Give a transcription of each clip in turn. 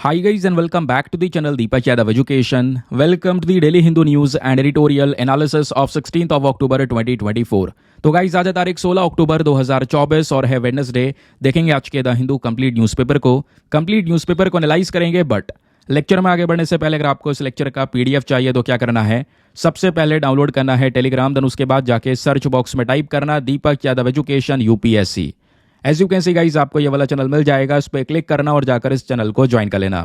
Hi guys and welcome back to the channel Deepak Yadav Education. Welcome to the Daily Hindu News and Editorial Analysis of 16th of October 2024. तो guys आज है तारीख 16 अक्टूबर 2024 और है Wednesday. देखेंगे आज के द हिंदू कंप्लीट न्यूज़पेपर को एनालाइज करेंगे। बट लेक्चर में आगे बढ़ने से पहले अगर आपको इस लेक्चर का पीडीएफ चाहिए तो क्या करना है, सबसे पहले डाउनलोड करना है टेलीग्राम, देन उसके बाद जाके सर्च बॉक्स में टाइप करना Deepak Yadav education UPSC. As you can see guys आपको ये वाला चैनल मिल जाएगा, इस पर क्लिक करना और जाकर इस चैनल को ज्वाइन कर लेना।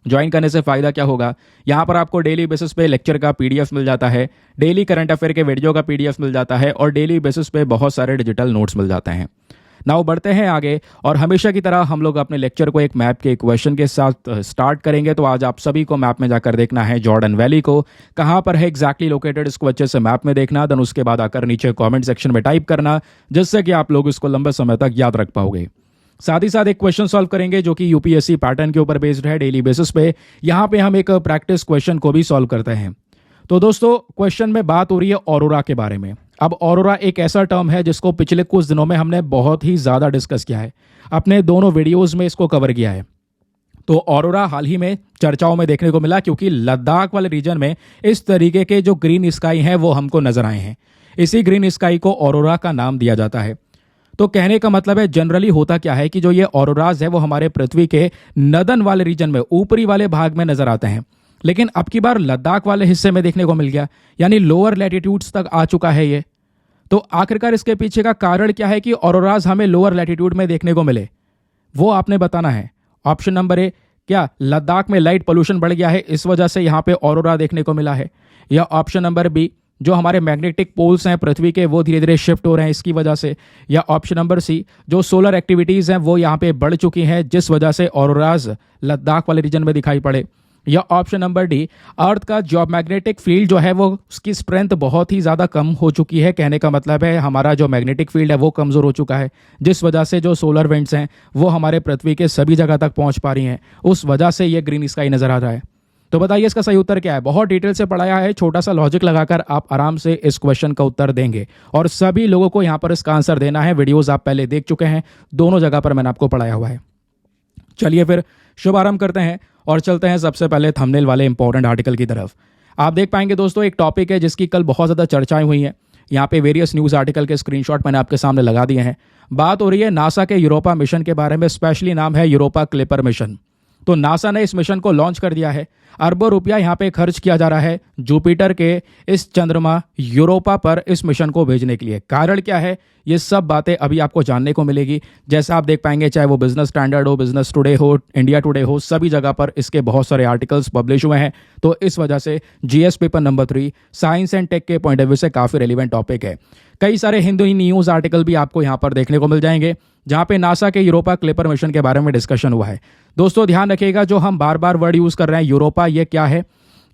ज्वाइन करने से फायदा क्या होगा, यहाँ पर आपको डेली बेसिस पे लेक्चर का पीडीएफ मिल जाता है, डेली करंट अफेयर के वीडियो का पीडीएफ मिल जाता है और डेली बेसिस पे बहुत सारे डिजिटल नोट्स मिल जाते हैं। नाउ बढ़ते हैं आगे और हमेशा की तरह हम लोग अपने लेक्चर को एक मैप के क्वेश्चन के साथ स्टार्ट करेंगे। तो आज आप सभी को मैप में जाकर देखना है जॉर्डन वैली को कहाँ पर है एग्जैक्टली लोकेटेड, इसको अच्छे से मैप में देखना, देन उसके बाद आकर नीचे कमेंट सेक्शन में टाइप करना, जिससे कि आप लोग इसको लंबे समय तक याद रख पाओगे। साथ ही साथ एक क्वेश्चन सॉल्व करेंगे जो कि यूपीएससी पैटर्न के ऊपर बेस्ड है डेली बेसिस पे। यहाँ पे हम एक प्रैक्टिस क्वेश्चन को भी सॉल्व करते हैं। तो दोस्तों क्वेश्चन में बात हो रही है ऑरोरा के बारे में। अब ऑरोरा एक ऐसा टर्म है जिसको पिछले कुछ दिनों में हमने बहुत ही ज़्यादा डिस्कस किया है, अपने दोनों वीडियोज़ में इसको कवर किया है। तो ऑरोरा हाल ही में चर्चाओं में देखने को मिला क्योंकि लद्दाख वाले रीजन में इस तरीके के जो ग्रीन स्काई हैं वो हमको नजर आए हैं। इसी ग्रीन स्काई को ऑरोरा का नाम दिया जाता है। तो कहने का मतलब है जनरली होता क्या है कि जो ये ऑरोराज है वो हमारे पृथ्वी के नदन वाले रीजन में, ऊपरी वाले भाग में नजर आते हैं, लेकिन अब की बार लद्दाख वाले हिस्से में देखने को मिल गया, यानी लोअर लैटिट्यूड्स तक आ चुका है ये। तो आखिरकार इसके पीछे का कारण क्या है कि ऑरोराज हमें लोअर लैटिट्यूड में देखने को मिले, वो आपने बताना है। ऑप्शन नंबर ए, क्या लद्दाख में लाइट पोल्यूशन बढ़ गया है इस वजह से यहाँ पे ऑरोरा देखने को मिला है, या ऑप्शन नंबर बी, जो हमारे मैग्नेटिक पोल्स हैं पृथ्वी के वो धीरे धीरे शिफ्ट हो रहे हैं इसकी वजह से, या ऑप्शन नंबर सी, जो सोलर एक्टिविटीज़ हैं वो यहाँ पे बढ़ चुकी हैं जिस वजह से ऑरोराज लद्दाख वाले रीजन में दिखाई पड़े, या ऑप्शन नंबर डी, अर्थ का जो मैग्नेटिक फील्ड जो है वो उसकी स्ट्रेंथ बहुत ही ज़्यादा कम हो चुकी है। कहने का मतलब है हमारा जो मैग्नेटिक फील्ड है वो कमज़ोर हो चुका है, जिस वजह से जो सोलर विंड्स हैं वो हमारे पृथ्वी के सभी जगह तक पहुँच पा रही हैं, उस वजह से ये ग्रीन स्काई नज़र आ रहा है। तो बताइए इसका सही उत्तर क्या है। बहुत डिटेल से पढ़ाया है, छोटा सा लॉजिक लगाकर आप आराम से इस क्वेश्चन का उत्तर देंगे और सभी लोगों को यहाँ पर इसका आंसर देना है। वीडियोस आप पहले देख चुके हैं, दोनों जगह पर मैंने आपको पढ़ाया हुआ है। चलिए फिर शुभारंभ करते हैं और चलते हैं सबसे पहले थंबनेल वाले इंपॉर्टेंट आर्टिकल की तरफ। आप देख पाएंगे दोस्तों एक टॉपिक है जिसकी कल बहुत ज़्यादा चर्चाएं हुई हैं। यहाँ पे वेरियस न्यूज़ आर्टिकल के स्क्रीनशॉट मैंने आपके सामने लगा दिए हैं। बात हो रही है नासा के यूरोपा मिशन के बारे में, स्पेशली नाम है यूरोपा क्लिपर मिशन। तो नासा ने इस मिशन को लॉन्च कर दिया है। अरबों रुपया यहाँ पे खर्च किया जा रहा है जुपिटर के इस चंद्रमा यूरोपा पर इस मिशन को भेजने के लिए। कारण क्या है, ये सब बातें अभी आपको जानने को मिलेगी। जैसा आप देख पाएंगे, चाहे वो बिजनेस स्टैंडर्ड हो, बिजनेस टुडे हो, इंडिया टुडे हो, सभी जगह पर इसके बहुत सारे आर्टिकल्स पब्लिश हुए हैं। तो इस वजह से GS paper number 3 science and tech के पॉइंट ऑफ व्यू से काफ़ी रेलिवेंट टॉपिक है। कई सारे हिंदू न्यूज़ आर्टिकल भी आपको यहाँ पर देखने को मिल जाएंगे जहाँ पे नासा के यूरोपा क्लिपर मिशन के बारे में डिस्कशन हुआ है। दोस्तों ध्यान रखिएगा, जो हम बार बार वर्ड यूज़ कर रहे हैं यूरोपा, ये क्या है?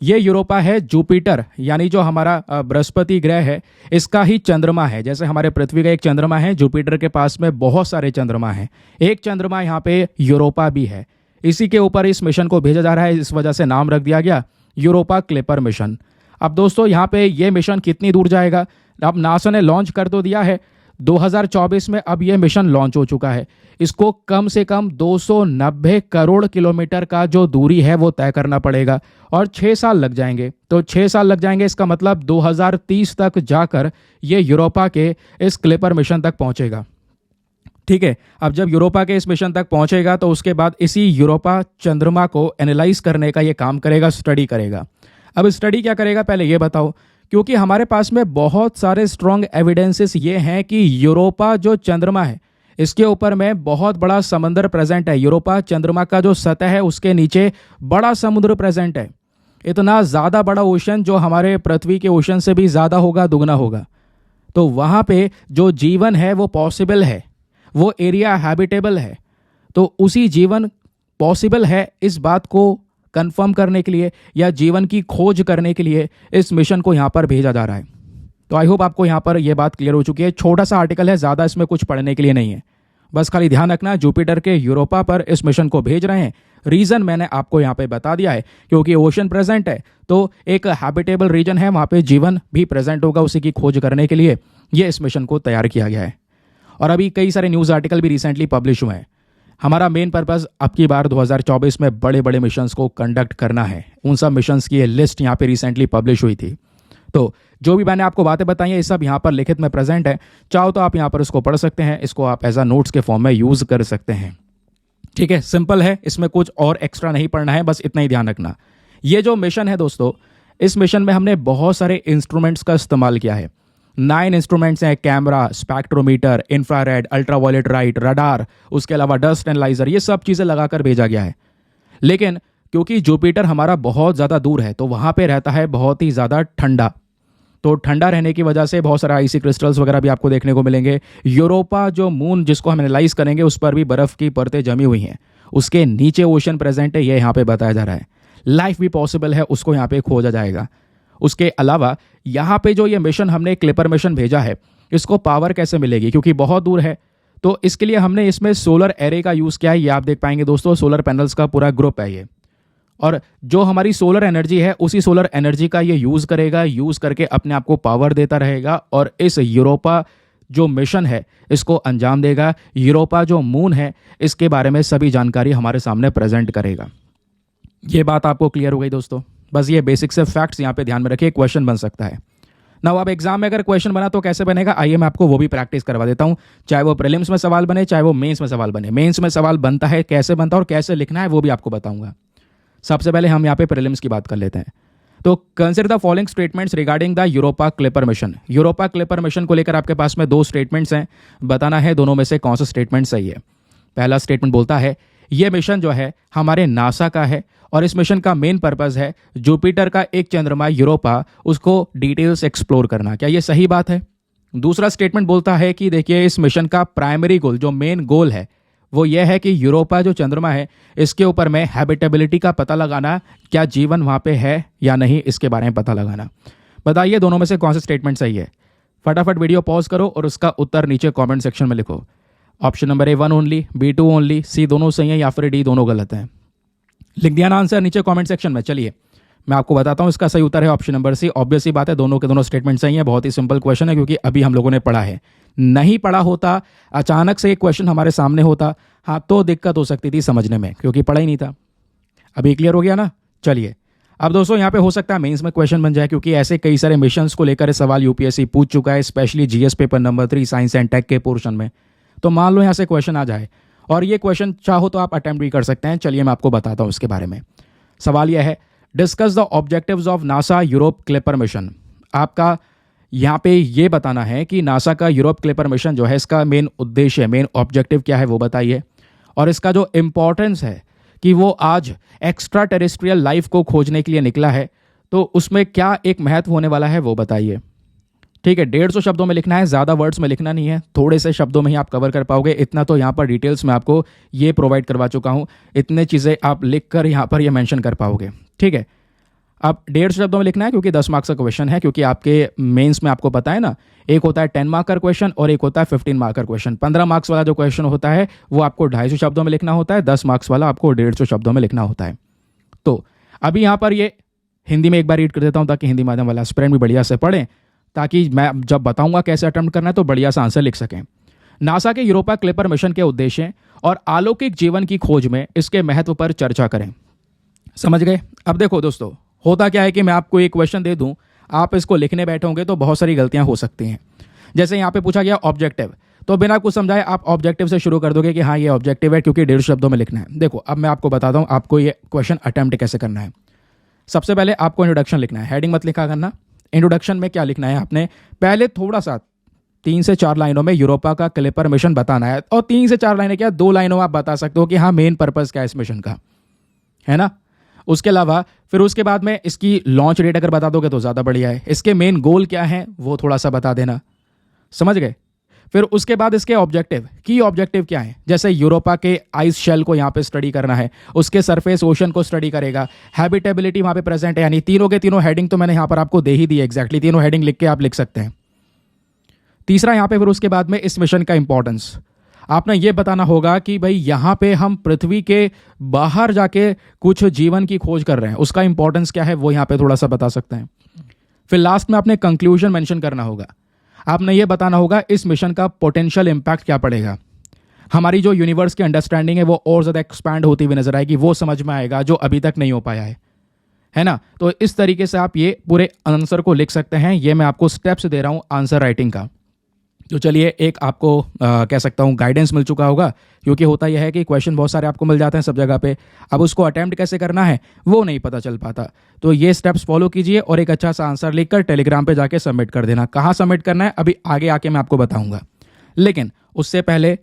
ये यूरोपा है जुपिटर, यानी जो हमारा बृहस्पति ग्रह है इसका ही चंद्रमा है। जैसे हमारे पृथ्वी का एक चंद्रमा है, जुपिटर के पास में बहुत सारे चंद्रमा हैं, एक चंद्रमा यहाँ पे यूरोपा भी है। इसी के ऊपर इस मिशन को भेजा जा रहा है, इस वजह से नाम रख दिया गया यूरोपा क्लिपर मिशन। अब दोस्तों यहाँ पे ये मिशन कितनी दूर जाएगा, अब नासा ने लॉन्च कर तो दिया है 2024 में, अब ये मिशन लॉन्च हो चुका है। इसको कम से कम 290 करोड़ किलोमीटर का जो दूरी है वो तय करना पड़ेगा और 6 साल लग जाएंगे। तो 6 साल लग जाएंगे, इसका मतलब 2030 तक जाकर ये यूरोपा के इस क्लिपर मिशन तक पहुंचेगा। ठीक है, अब जब यूरोपा के इस मिशन तक पहुंचेगा तो उसके बाद इसी यूरोपा चंद्रमा को एनालाइज करने का ये काम करेगा, स्टडी करेगा। अब स्टडी क्या करेगा पहले ये बताओ, क्योंकि हमारे पास में बहुत सारे स्ट्रॉन्ग एविडेंसेस ये हैं कि यूरोपा जो चंद्रमा है इसके ऊपर में बहुत बड़ा समंदर प्रेजेंट है। यूरोपा चंद्रमा का जो सतह है उसके नीचे बड़ा समुद्र प्रेजेंट है, इतना ज़्यादा बड़ा ओशन जो हमारे पृथ्वी के ओशन से भी ज़्यादा होगा, दुगना होगा। तो वहाँ पे जो जीवन है वो पॉसिबल है, वो एरिया हैबिटेबल है। तो उसी जीवन पॉसिबल है इस बात को कंफर्म करने के लिए या जीवन की खोज करने के लिए इस मिशन को यहाँ पर भेजा जा रहा है। तो आई होप आपको यहाँ पर यह बात क्लियर हो चुकी है। छोटा सा आर्टिकल है, ज़्यादा इसमें कुछ पढ़ने के लिए नहीं है, बस खाली ध्यान रखना जुपिटर के यूरोपा पर इस मिशन को भेज रहे हैं। रीज़न मैंने आपको यहाँ पे बता दिया है, क्योंकि ओशन प्रेजेंट है तो एक हैबिटेबल रीजन है, वहाँ पे जीवन भी प्रेजेंट होगा, उसी की खोज करने के लिए ये इस मिशन को तैयार किया गया है। और अभी कई सारे न्यूज़ आर्टिकल भी रिसेंटली पब्लिश हुए हैं। हमारा मेन पर्पस अब की बार 2024 में बड़े बड़े मिशंस को कंडक्ट करना है। उन सब मिशंस की लिस्ट यहाँ पे रिसेंटली पब्लिश हुई थी। तो जो भी मैंने आपको बातें बताई हैं ये सब यहाँ पर लिखित में प्रेजेंट है। चाहो तो आप यहाँ पर इसको पढ़ सकते हैं, इसको आप एज अ नोट्स के फॉर्म में यूज़ कर सकते हैं। ठीक है, सिंपल है, इसमें कुछ और एक्स्ट्रा नहीं पढ़ना है, बस इतना ही ध्यान रखना। ये जो मिशन है दोस्तों, इस मिशन में हमने बहुत सारे इंस्ट्रूमेंट्स का इस्तेमाल किया है। 9 इंस्ट्रूमेंट्स हैं, camera, spectrometer, infrared, ultraviolet light, radar, उसके अलावा डस्ट एनालाइजर, ये सब चीज़ें लगाकर भेजा गया है। लेकिन क्योंकि जुपिटर हमारा बहुत ज़्यादा दूर है तो वहाँ पे रहता है बहुत ही ज़्यादा ठंडा। तो ठंडा रहने की वजह से बहुत सारे आइसी क्रिस्टल्स वगैरह भी आपको देखने को मिलेंगे। यूरोपा जो मून जिसको हम एनालाइज करेंगे उस पर भी बर्फ़ की परतें जमी हुई हैं, उसके नीचे ओशन प्रेजेंट है, ये यहाँ पे बताया जा रहा है। लाइफ भी पॉसिबल है, उसको यहाँ पे खोजा जाएगा। उसके अलावा यहाँ पे जो ये मिशन हमने क्लिपर मिशन भेजा है, इसको पावर कैसे मिलेगी, क्योंकि बहुत दूर है तो इसके लिए हमने इसमें सोलर एरे का यूज़ किया है। ये आप देख पाएंगे दोस्तों, सोलर पैनल्स का पूरा ग्रुप है ये। और जो हमारी सोलर एनर्जी है उसी सोलर एनर्जी का ये यूज़ करेगा, यूज़ करके अपने आप को पावर देता रहेगा और इस यूरोपा जो मिशन है इसको अंजाम देगा। यूरोपा जो मून है इसके बारे में सभी जानकारी हमारे सामने प्रेजेंट करेगा। ये बात आपको क्लियर हो गई दोस्तों? बस ये बेसिक से फैक्ट्स यहाँ पे ध्यान में रखिए, क्वेश्चन बन सकता है ना। अब एग्जाम में अगर क्वेश्चन बना तो कैसे बनेगा, आइए मैं आपको वो भी प्रैक्टिस करवा देता हूँ। चाहे वो प्रीलिम्स में सवाल बने, चाहे वो मेंस में सवाल बने। मेंस में सवाल बनता है, कैसे बनता है और कैसे लिखना है वो भी आपको बताऊंगा। सबसे पहले हम यहाँ पे प्रीलिम्स की बात कर लेते हैं। तो consider the following statements regarding the Europa clipper mission. Europa clipper mission को लेकर आपके पास में 2 स्टेटमेंट्स हैं, बताना है दोनों में से कौन सा स्टेटमेंट सही है। पहला स्टेटमेंट बोलता है ये मिशन जो है हमारे नासा का है और इस मिशन का मेन पर्पस है जुपिटर का एक चंद्रमा यूरोपा, उसको डिटेल्स एक्सप्लोर करना। क्या ये सही बात है? दूसरा स्टेटमेंट बोलता है कि देखिए इस मिशन का प्राइमरी गोल, जो मेन गोल है वो ये है कि यूरोपा जो चंद्रमा है इसके ऊपर में हैबिटेबिलिटी का पता लगाना, क्या जीवन वहाँ पे है या नहीं, इसके बारे में पता लगाना। बताइए दोनों में से कौन सा स्टेटमेंट सही है। फटाफट वीडियो पॉज करो और उसका उत्तर नीचे कमेंट सेक्शन में लिखो। Option number A 1 only, B 2 only, C दोनों सही है या फिर D दोनों गलत हैं। लिख दिया ना आंसर नीचे कमेंट सेक्शन में। चलिए मैं आपको बताता हूँ, इसका सही उत्तर है ऑप्शन नंबर C। ऑब्वियस सी बात है, दोनों के दोनों स्टेटमेंट सही है। बहुत ही सिंपल क्वेश्चन है क्योंकि अभी हम लोगों ने पढ़ा है। नहीं पढ़ा होता, अचानक से एक क्वेश्चन हमारे सामने होता, हाँ तो दिक्कत हो सकती थी समझने में, क्योंकि पढ़ा ही नहीं था। अभी क्लियर हो गया ना। चलिए अब दोस्तों यहाँ पे हो सकता है मेंस में क्वेश्चन बन जाए, क्योंकि ऐसे कई सारे मिशंस को लेकर सवाल यूपीएससी पूछ चुका है, specially GS paper number 3 science and tech के पोर्शन में। तो मान लो यहाँ से क्वेश्चन आ जाए और ये क्वेश्चन चाहो तो आप अटेम्प्ट भी कर सकते हैं। चलिए मैं आपको बताता हूँ इसके बारे में। सवाल यह है, discuss the objectives of NASA Europe clipper mission. आपका यहाँ पे ये बताना है कि नासा का यूरोप क्लिपर मिशन जो है इसका मेन उद्देश्य, मेन ऑब्जेक्टिव क्या है वो बताइए, और इसका जो इम्पोर्टेंस है कि वो आज एक्स्ट्रा टेरेस्ट्रियल लाइफ को खोजने के लिए निकला है, तो उसमें क्या एक महत्व होने वाला है वो बताइए। ठीक है, 150 शब्दों में लिखना है, ज़्यादा वर्ड्स में लिखना नहीं है, थोड़े से शब्दों में ही आप कवर कर पाओगे। इतना तो यहाँ पर डिटेल्स में आपको ये प्रोवाइड करवा चुका हूँ, इतने चीज़ें आप लिख कर यहाँ पर ये मेंशन कर पाओगे। ठीक है, अब 150 शब्दों में लिखना है क्योंकि 10 मार्क्स का क्वेश्चन है। क्योंकि आपके मेंस में आपको पता है ना, एक होता है 10 मार्क का क्वेश्चन और एक होता है 15 मार्क का क्वेश्चन। 15 मार्क्स वाला जो क्वेश्चन होता है वो आपको 250 शब्दों में लिखना होता है, 10 मार्क्स वाला आपको 150 शब्दों में लिखना होता है। तो अभी यहाँ पर ये हिंदी में एक बार रीड कर देता हूँ ताकि हिंदी माध्यम वाला एस्पिरेंट भी बढ़िया से पढ़ें, ताकि मैं जब बताऊंगा कैसे अटेम्प्ट करना है तो बढ़िया सा आंसर लिख सकें। नासा के यूरोपा क्लिपर मिशन के उद्देश्य और अलौकिक जीवन की खोज में इसके महत्व पर चर्चा करें। समझ गए? अब देखो दोस्तों, होता क्या है कि मैं आपको एक क्वेश्चन दे दूं, आप इसको लिखने बैठोगे तो बहुत सारी गलतियां हो सकती हैं। जैसे यहाँ पे पूछा गया ऑब्जेक्टिव, तो बिना कुछ समझाए आप ऑब्जेक्टिव से शुरू कर दोगे कि हाँ ये ऑब्जेक्टिव है क्योंकि 150 शब्दों में लिखना है। देखो अब मैं आपको बताता हूँ आपको ये क्वेश्चन अटेम्प्ट कैसे करना है। सबसे पहले आपको इंट्रोडक्शन लिखना है, हेडिंग मत लिखा करना। इंट्रोडक्शन में क्या लिखना है, आपने पहले थोड़ा सा 3 से 4 लाइनों में यूरोपा का क्लिपर मिशन बताना है। और 3 से 4 लाइनें क्या, 2 लाइनों में आप बता सकते हो कि हाँ मेन पर्पस क्या है इस मिशन का, है ना। उसके अलावा फिर उसके बाद में इसकी लॉन्च डेट अगर बता दोगे तो ज़्यादा बढ़िया है। इसके मेन गोल क्या है वो थोड़ा सा बता देना, समझ गए। फिर उसके बाद इसके ऑब्जेक्टिव, की ऑब्जेक्टिव क्या है, जैसे यूरोपा के आइस शेल को यहाँ पे स्टडी करना है, उसके सरफेस ओशन को स्टडी करेगा, हैबिटेबिलिटी वहाँ पे प्रेजेंट है। यानी तीनों के तीनों हेडिंग तो मैंने यहाँ पर आपको दे ही दी, एग्जैक्टली तीनों हेडिंग लिख के आप लिख सकते हैं। तीसरा यहाँ पे फिर उसके बाद में इस मिशन का इंपॉर्टेंस आपने ये बताना होगा कि भाई यहाँ पे हम पृथ्वी के बाहर जाके कुछ जीवन की खोज कर रहे हैं, उसका इंपॉर्टेंस क्या है वो यहाँ पे थोड़ा सा बता सकते हैं। फिर लास्ट में आपने कंक्लूजन मेंशन करना होगा, आपने ये बताना होगा इस मिशन का पोटेंशियल इंपैक्ट क्या पड़ेगा। हमारी जो यूनिवर्स की अंडरस्टैंडिंग है वो और ज़्यादा एक्सपैंड होती हुई नजर आएगी, वो समझ में आएगा जो अभी तक नहीं हो पाया है ना। तो इस तरीके से आप ये पूरे आंसर को लिख सकते हैं। ये मैं आपको स्टेप्स दे रहा हूँ आंसर राइटिंग का। तो चलिए, एक आपको कह सकता हूँ गाइडेंस मिल चुका होगा, क्योंकि होता यह है कि क्वेश्चन बहुत सारे आपको मिल जाते हैं सब जगह पे, अब उसको अटेम्प्ट कैसे करना है वो नहीं पता चल पाता। तो ये स्टेप्स फॉलो कीजिए और एक अच्छा सा आंसर लिखकर टेलीग्राम पे जाके सबमिट कर देना। कहाँ सबमिट करना है अभी आगे आके मैं आपको बताऊंगा, लेकिन उससे पहले,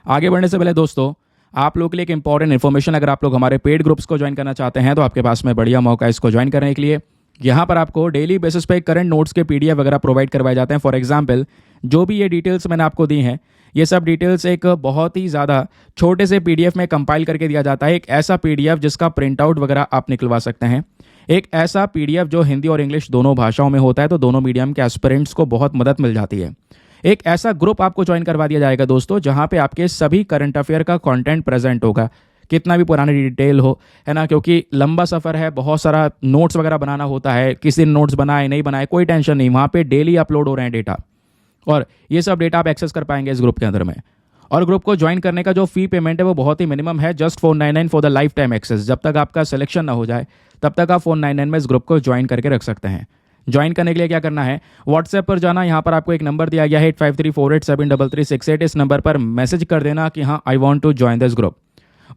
आगे बढ़ने से पहले दोस्तों, आप लोग के लिए एक इंपॉर्टेंट इन्फॉर्मेशन, अगर आप लोग हमारे पेड ग्रुप्स को ज्वाइन करना चाहते हैं तो आपके पास में बढ़िया मौका है इसको ज्वाइन करने के लिए। यहाँ पर आपको डेली बेसिस पे करंट नोट्स के पीडीएफ वगैरह प्रोवाइड करवाए जाते हैं। फॉर एग्जांपल, जो भी ये डिटेल्स मैंने आपको दी हैं, ये सब डिटेल्स एक बहुत ही ज़्यादा छोटे से पीडीएफ में कंपाइल करके दिया जाता है। एक ऐसा पीडीएफ जिसका प्रिंट आउट वगैरह आप निकलवा सकते हैं, एक ऐसा पीडीएफ जो हिंदी और इंग्लिश दोनों भाषाओं में होता है, तो दोनों मीडियम के एस्पिरेंट्स को बहुत मदद मिल जाती है। एक ऐसा ग्रुप आपको ज्वाइन करवा दिया जाएगा दोस्तों, जहाँ पे आपके सभी करंट अफेयर का कंटेंट प्रेजेंट होगा, कितना भी पुरानी डिटेल हो, है ना, क्योंकि लंबा सफ़र है, बहुत सारा नोट्स वगैरह बनाना होता है। किसी ने नोट्स बनाए नहीं बनाए कोई टेंशन नहीं, वहाँ पे डेली अपलोड हो रहे हैं डेटा, और ये सब डेटा आप एक्सेस कर पाएंगे इस ग्रुप के अंदर में। और ग्रुप को ज्वाइन करने का जो फी पेमेंट है वो बहुत ही मिनिमम है, just 499 for the lifetime access. जब तक आपका सिलेक्शन ना हो जाए तब तक आप 499 में इस ग्रुप को ज्वाइन करके रख सकते हैं। ज्वाइन करने के लिए क्या करना है, व्हाट्सएप पर जाना, यहाँ पर आपको एक नंबर दिया गया है 8534873368। इस नंबर पर मैसेज कर देना कि हाँ I want to join this group.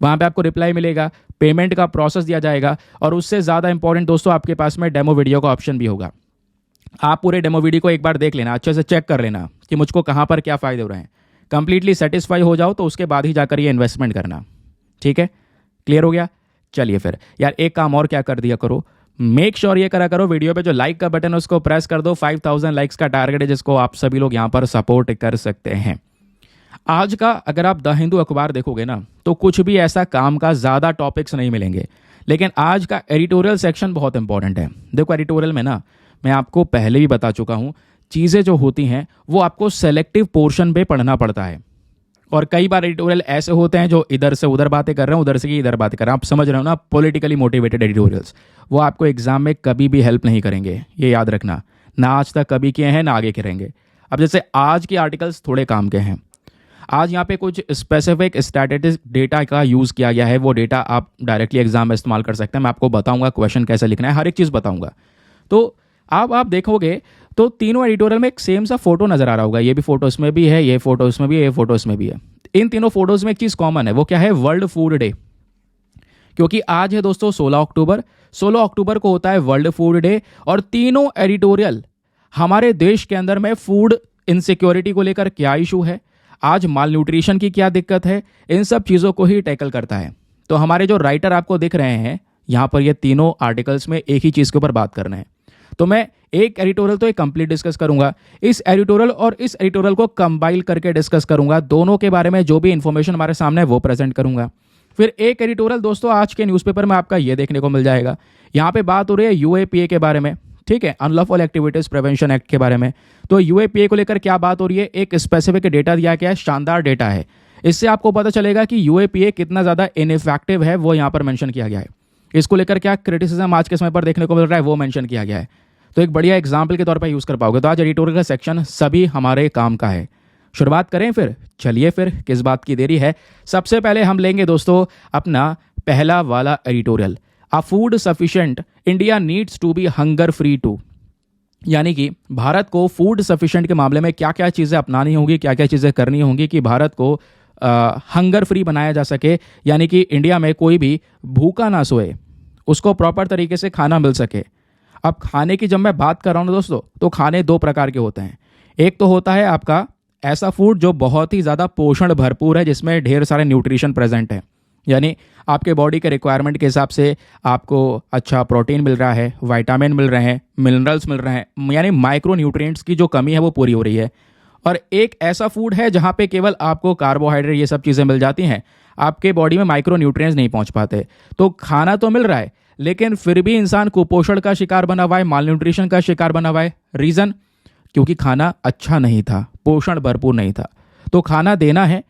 वहाँ पे आपको रिप्लाई मिलेगा, पेमेंट का प्रोसेस दिया जाएगा, और उससे ज़्यादा इंपॉर्टेंट दोस्तों आपके पास में डेमो वीडियो का ऑप्शन भी होगा। आप पूरे डेमो वीडियो को एक बार देख लेना, अच्छे से चेक कर लेना कि मुझको कहाँ पर क्या फ़ायदे हो रहे हैं। कंप्लीटली सेटिस्फाई हो जाओ तो उसके बाद ही जाकर ये इन्वेस्टमेंट करना, ठीक है। क्लियर हो गया। चलिए फिर यार, एक काम और क्या कर दिया करो, मेक श्योर ये करा करो, वीडियो पे जो लाइक का बटन है उसको प्रेस कर दो। 5000 लाइक्स का टारगेट है जिसको आप सभी लोग यहाँ पर सपोर्ट कर सकते हैं। आज का अगर आप द हिंदू अखबार देखोगे ना, तो कुछ भी ऐसा काम का ज़्यादा टॉपिक्स नहीं मिलेंगे, लेकिन आज का एडिटोरियल सेक्शन बहुत इंपॉर्टेंट है। देखो, एडिटोरियल में ना, मैं आपको पहले भी बता चुका हूँ, चीज़ें जो होती हैं वो आपको सेलेक्टिव पोर्शन पे पढ़ना पड़ता है। और कई बार एडिटोरियल ऐसे होते हैं जो इधर से उधर बातें कर रहे हैं, उधर से इधर बातें कर रहे हैं, आप समझ रहे हो ना, पॉलिटिकली मोटिवेटेड एडिटोरियल्स, वो आपको एग्जाम में कभी भी हेल्प नहीं करेंगे, ये याद रखना। ना आज तक कभी किए हैं, ना आगे करेंगे। अब जैसे आज के आर्टिकल्स थोड़े काम के हैं, आज यहाँ पे कुछ स्पेसिफिक स्टैटिस्टिक डेटा का यूज़ किया गया है, वो डेटा आप डायरेक्टली एग्जाम में इस्तेमाल कर सकते हैं। मैं आपको बताऊंगा क्वेश्चन कैसे लिखना है, हर एक चीज़ बताऊंगा। तो आप देखोगे तो तीनों एडिटोरियल में एक सेम सा फोटो नजर आ रहा होगा, ये भी फोटो इसमें भी है, ये फोटो इसमें भी है, ये फोटो इसमें भी है। इन तीनों फोटोज में एक चीज़ कॉमन है, वो क्या है, वर्ल्ड फूड डे। क्योंकि आज है दोस्तों 16 अक्टूबर, 16 अक्टूबर को होता है वर्ल्ड फूड डे, और तीनों एडिटोरियल हमारे देश के अंदर में फूड इनसिक्योरिटी को लेकर क्या इशू है, आज माल न्यूट्रिशन की क्या दिक्कत है, इन सब चीज़ों को ही टैकल करता है। तो हमारे जो राइटर आपको दिख रहे हैं यहाँ पर, ये तीनों आर्टिकल्स में एक ही चीज़ के ऊपर बात करना है। तो मैं एक एडिटोरियल तो एक कंप्लीट डिस्कस करूंगा, इस एडिटोरियल और इस एडिटोरियल को कंबाइल करके डिस्कस करूंगा, दोनों के बारे में जो भी इंफॉर्मेशन हमारे सामने है वो प्रेजेंट करूंगा। फिर एक एडिटोरियल दोस्तों आज के न्यूज़पेपर में आपका ये देखने को मिल जाएगा, यहाँ पे बात हो रही है यूएपीए के बारे में, ठीक है, अनलॉफुल एक्टिविटीज प्रिवेंशन एक्ट के बारे में। तो यूएपीए को लेकर क्या बात हो रही है, एक स्पेसिफिक डेटा दिया गया है, शानदार डेटा है, इससे आपको पता चलेगा कि यूएपीए कितना ज़्यादा इनइफेक्टिव है, वो यहाँ पर मेंशन किया गया है। इसको लेकर क्या क्रिटिसिज्म आज के समय पर देखने को मिल रहा है, वो मेंशन किया गया है। तो एक बढ़िया एग्जाम्पल के तौर पर यूज़ कर पाओगे। तो आज एडिटोरियल का सेक्शन सभी हमारे काम का है। शुरुआत करें फिर, चलिए फिर, किस बात की देरी है। सबसे पहले हम लेंगे दोस्तों अपना पहला वाला editorial, a food sufficient India needs to be hunger free too. यानी कि भारत को फूड सफिशिएंट के मामले में क्या क्या चीज़ें अपनानी होंगी, क्या क्या चीज़ें करनी होंगी कि भारत को हंगर फ्री बनाया जा सके, यानी कि इंडिया में कोई भी भूखा ना सोए, उसको प्रॉपर तरीके से खाना मिल सके। अब खाने की जब मैं बात कर रहा हूँ दोस्तों, तो खाने दो प्रकार के होते हैं। एक तो होता है आपका ऐसा फूड जो बहुत ही ज़्यादा पोषण भरपूर है, जिसमें ढेर सारे न्यूट्रिशन प्रेजेंट है, यानी आपके बॉडी के रिक्वायरमेंट के हिसाब से आपको अच्छा प्रोटीन मिल रहा है, विटामिन मिल रहे हैं, मिनरल्स मिल रहे हैं, यानी माइक्रो न्यूट्रिएंट्स की जो कमी है वो पूरी हो रही है। और एक ऐसा फूड है जहाँ पे केवल आपको कार्बोहाइड्रेट ये सब चीज़ें मिल जाती हैं, आपके बॉडी में माइक्रो न्यूट्रिएंट्स नहीं पहुँच पाते। तो खाना तो मिल रहा है, लेकिन फिर भी इंसान कुपोषण का शिकार बना हुआ है, माल न्यूट्रिशन का शिकार बना हुआ है। रीज़न, क्योंकि खाना अच्छा नहीं था, पोषण भरपूर नहीं था। तो खाना देना है,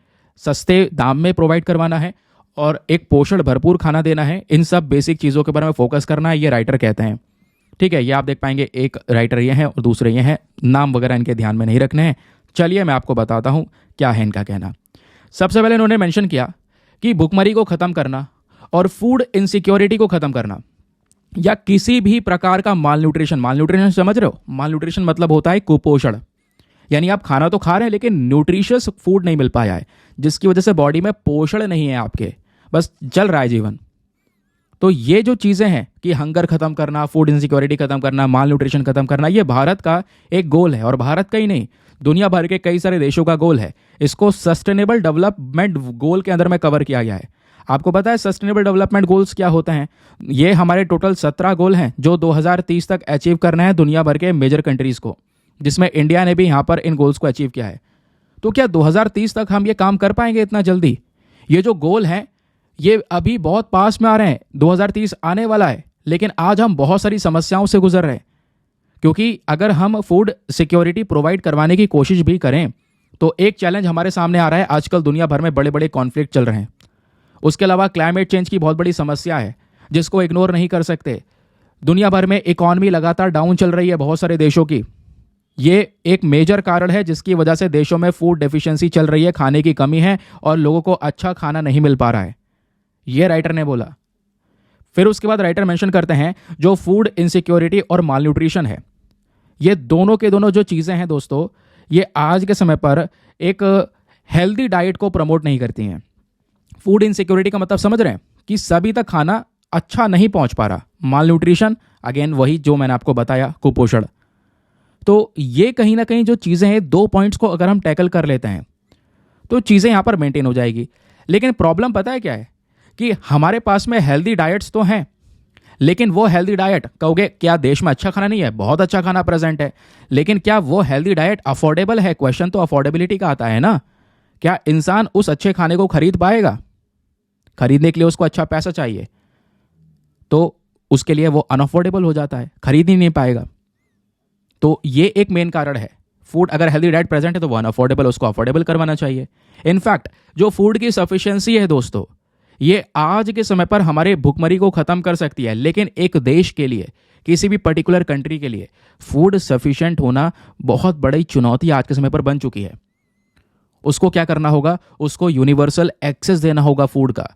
सस्ते दाम में प्रोवाइड करवाना है, और एक पोषण भरपूर खाना देना है, इन सब बेसिक चीज़ों के बारे में फोकस करना है, ये राइटर कहते हैं। ठीक है, ये आप देख पाएंगे, एक राइटर ये हैं और दूसरे ये हैं, नाम वगैरह इनके ध्यान में नहीं रखने हैं। चलिए मैं आपको बताता हूँ क्या है इनका कहना। सबसे पहले इन्होंने मेंशन किया कि भुखमरी को ख़त्म करना और फूड इनसिक्योरिटी को ख़त्म करना, या किसी भी प्रकार का माल न्यूट्रिशन। माल न्यूट्रिशन समझ रहे हो? माल न्यूट्रिशन मतलब होता है कुपोषण, यानी आप खाना तो खा रहे हैं लेकिन न्यूट्रिशियस फूड नहीं मिल पाया है, जिसकी वजह से बॉडी में पोषण नहीं है आपके, बस चल रहा है जीवन। तो ये जो चीज़ें हैं कि हंगर खत्म करना, फूड इनसिक्योरिटी खत्म करना, माल न्यूट्रिशन खत्म करना, ये भारत का एक गोल है, और भारत का ही नहीं, दुनिया भर के कई सारे देशों का गोल है। इसको सस्टेनेबल डेवलपमेंट गोल के अंदर में कवर किया गया है। आपको पता है सस्टेनेबल डेवलपमेंट गोल्स क्या होते हैं? ये हमारे टोटल 17 गोल हैं जो 2030 तक अचीव करना है दुनिया भर के मेजर कंट्रीज़ को, जिसमें इंडिया ने भी यहाँ पर इन गोल्स को अचीव किया है। तो क्या 2030 तक हम ये काम कर पाएंगे इतना जल्दी? ये जो गोल हैं ये अभी बहुत पास में आ रहे हैं, 2030 आने वाला है, लेकिन आज हम बहुत सारी समस्याओं से गुजर रहे हैं। क्योंकि अगर हम फूड सिक्योरिटी प्रोवाइड करवाने की कोशिश भी करें तो एक चैलेंज हमारे सामने आ रहा है। आजकल दुनिया भर में बड़े बड़े कॉन्फ्लिक्ट चल रहे हैं। उसके अलावा क्लाइमेट चेंज की बहुत बड़ी समस्या है जिसको इग्नोर नहीं कर सकते। दुनिया भर में इकॉनमी लगातार डाउन चल रही है बहुत सारे देशों की। ये एक मेजर कारण है जिसकी वजह से देशों में फूड डेफिशिएंसी चल रही है, खाने की कमी है और लोगों को अच्छा खाना नहीं मिल पा रहा है, ये राइटर ने बोला। फिर उसके बाद राइटर मेंशन करते हैं जो फूड इनसिक्योरिटी और माल न्यूट्रिशन है, ये दोनों के दोनों जो चीज़ें हैं दोस्तों, ये आज के समय पर एक हेल्दी डाइट को प्रमोट नहीं करती हैं। फूड इनसिक्योरिटी का मतलब समझ रहे हैं कि सभी तक खाना अच्छा नहीं पहुंच पा रहा। माल न्यूट्रिशन अगेन वही जो मैंने आपको बताया, कुपोषण। तो ये कहीं ना कहीं जो चीज़ें हैं, 2 पॉइंट्स को अगर हम टैकल कर लेते हैं तो चीज़ें यहाँ पर मेंटेन हो जाएगी। लेकिन प्रॉब्लम पता है क्या है कि हमारे पास में हेल्दी डाइट्स तो हैं, लेकिन वो हेल्दी डाइट, कहोगे क्या देश में अच्छा खाना नहीं है? बहुत अच्छा खाना प्रेजेंट है, लेकिन क्या वो हेल्दी डाइट अफोर्डेबल है? क्वेश्चन तो अफोर्डेबिलिटी का आता है ना। क्या इंसान उस अच्छे खाने को खरीद पाएगा? खरीदने के लिए उसको अच्छा पैसा चाहिए, तो उसके लिए वो अनअफोर्डेबल हो जाता है, खरीद ही नहीं पाएगा। तो ये एक मेन कारण है। फूड अगर हेल्दी डाइट प्रेजेंट है तो वो अनअफोर्डेबल, उसको अफोर्डेबल करवाना चाहिए। इनफैक्ट जो फूड की सफिशिएंसी है दोस्तों, ये आज के समय पर हमारे भुखमरी को खत्म कर सकती है। लेकिन एक देश के लिए, किसी भी पर्टिकुलर कंट्री के लिए फूड सफिशिएंट होना बहुत बड़ी चुनौती आज के समय पर बन चुकी है। उसको क्या करना होगा? उसको यूनिवर्सल एक्सेस देना होगा फूड का,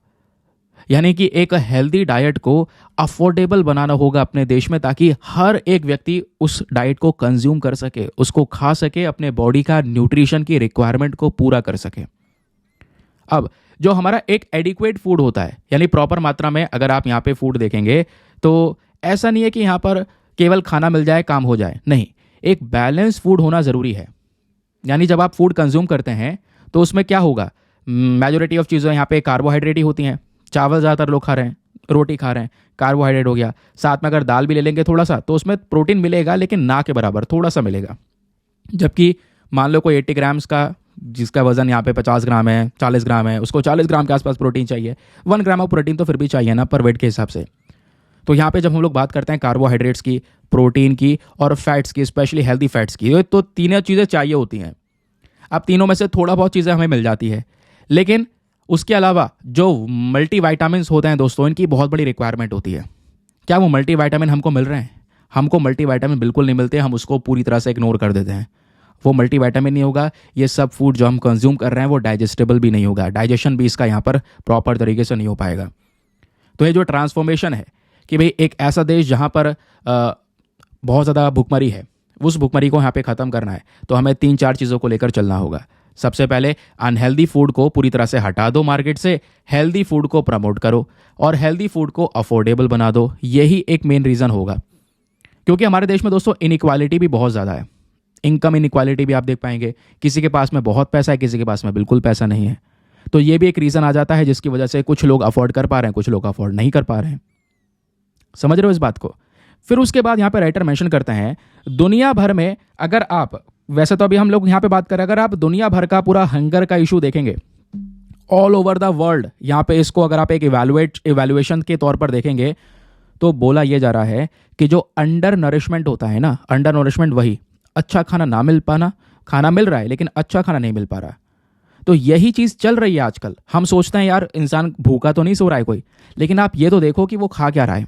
यानी कि एक हेल्दी डाइट को अफोर्डेबल बनाना होगा अपने देश में, ताकि हर एक व्यक्ति उस डाइट को कंज्यूम कर सके, उसको खा सके, अपने बॉडी का न्यूट्रिशन की रिक्वायरमेंट को पूरा कर सके। अब जो हमारा एक एडिक्वेट फूड होता है, यानी प्रॉपर मात्रा में अगर आप यहाँ पे फूड देखेंगे तो ऐसा नहीं है कि यहाँ पर केवल खाना मिल जाए काम हो जाए, नहीं, एक बैलेंस फूड होना ज़रूरी है। यानी जब आप फूड कंज्यूम करते हैं तो उसमें क्या होगा? मेजोरिटी ऑफ चीज़ें यहाँ पे कार्बोहाइड्रेट ही होती हैं। चावल ज़्यादातर लोग खा रहे हैं, रोटी खा रहे हैं, कार्बोहाइड्रेट हो गया। साथ में अगर दाल भी ले लेंगे थोड़ा सा तो उसमें प्रोटीन मिलेगा, लेकिन ना के बराबर, थोड़ा सा मिलेगा। जबकि मान लो कोई 80 ग्राम्स का, जिसका वजन यहाँ पे 50 ग्राम है, 40 ग्राम है, उसको 40 ग्राम के आसपास प्रोटीन चाहिए। 1 ग्राम ऑफ प्रोटीन तो फिर भी चाहिए ना पर वेट के हिसाब से। तो यहाँ पे जब हम लोग बात करते हैं कार्बोहाइड्रेट्स की, प्रोटीन की और फैट्स की, स्पेशली हेल्दी फैट्स की, तो तीनों चीज़ें चाहिए होती हैं। अब तीनों में से थोड़ा बहुत चीज़ें हमें मिल जाती है, लेकिन उसके अलावा जो मल्टीविटामिन्स होते हैं दोस्तों, इनकी बहुत बड़ी रिक्वायरमेंट होती है। क्या वो मल्टीविटामिन हमको मिल रहे हैं? हमको मल्टीविटामिन बिल्कुल नहीं मिलते, हम उसको पूरी तरह से इग्नोर कर देते हैं। वो मल्टीविटामिन नहीं होगा, ये सब फूड जो हम कंज्यूम कर रहे हैं वो डाइजेस्टेबल भी नहीं होगा, डाइजेशन भी इसका यहाँ पर प्रॉपर तरीके से नहीं हो पाएगा। तो ये जो ट्रांसफॉर्मेशन है कि भाई एक ऐसा देश जहाँ पर बहुत ज़्यादा भुखमरी है, उस भुखमरी को यहाँ पे ख़त्म करना है, तो हमें 3-4 चीज़ों को लेकर चलना होगा। सबसे पहले अनहेल्दी फूड को पूरी तरह से हटा दो मार्केट से, हेल्दी फूड को प्रमोट करो और हेल्दी फूड को अफोर्डेबल बना दो। यही एक मेन रीज़न होगा, क्योंकि हमारे देश में दोस्तों इनइक्वालिटी भी बहुत ज़्यादा है। इनकम इनइक्वालिटी भी आप देख पाएंगे, किसी के पास में बहुत पैसा है, किसी के पास में बिल्कुल पैसा नहीं है। तो ये भी एक रीज़न आ जाता है जिसकी वजह से कुछ लोग अफोर्ड कर पा रहे हैं, कुछ लोग अफोर्ड नहीं कर पा रहे हैं। समझ रहे हो इस बात को? फिर उसके बाद यहाँ पे राइटर मेंशन करते हैं दुनिया भर में अगर आप, वैसे तो अभी हम लोग यहाँ पे बात करें, अगर आप दुनिया भर का पूरा हंगर का इशू देखेंगे ऑल ओवर द वर्ल्ड, यहाँ पे इसको अगर आप एक इवैल्यूएशन के तौर पर देखेंगे तो बोला यह जा रहा है कि जो अंडर नरिशमेंट होता है ना, अंडर नरिशमेंट वही अच्छा खाना ना मिल पाना, खाना मिल रहा है लेकिन अच्छा खाना नहीं मिल पा रहा। तो यही चीज़ चल रही है आजकल। हम सोचते हैं यार इंसान भूखा तो नहीं सो रहा है कोई, लेकिन आप ये तो देखो कि वो खा क्या रहा है,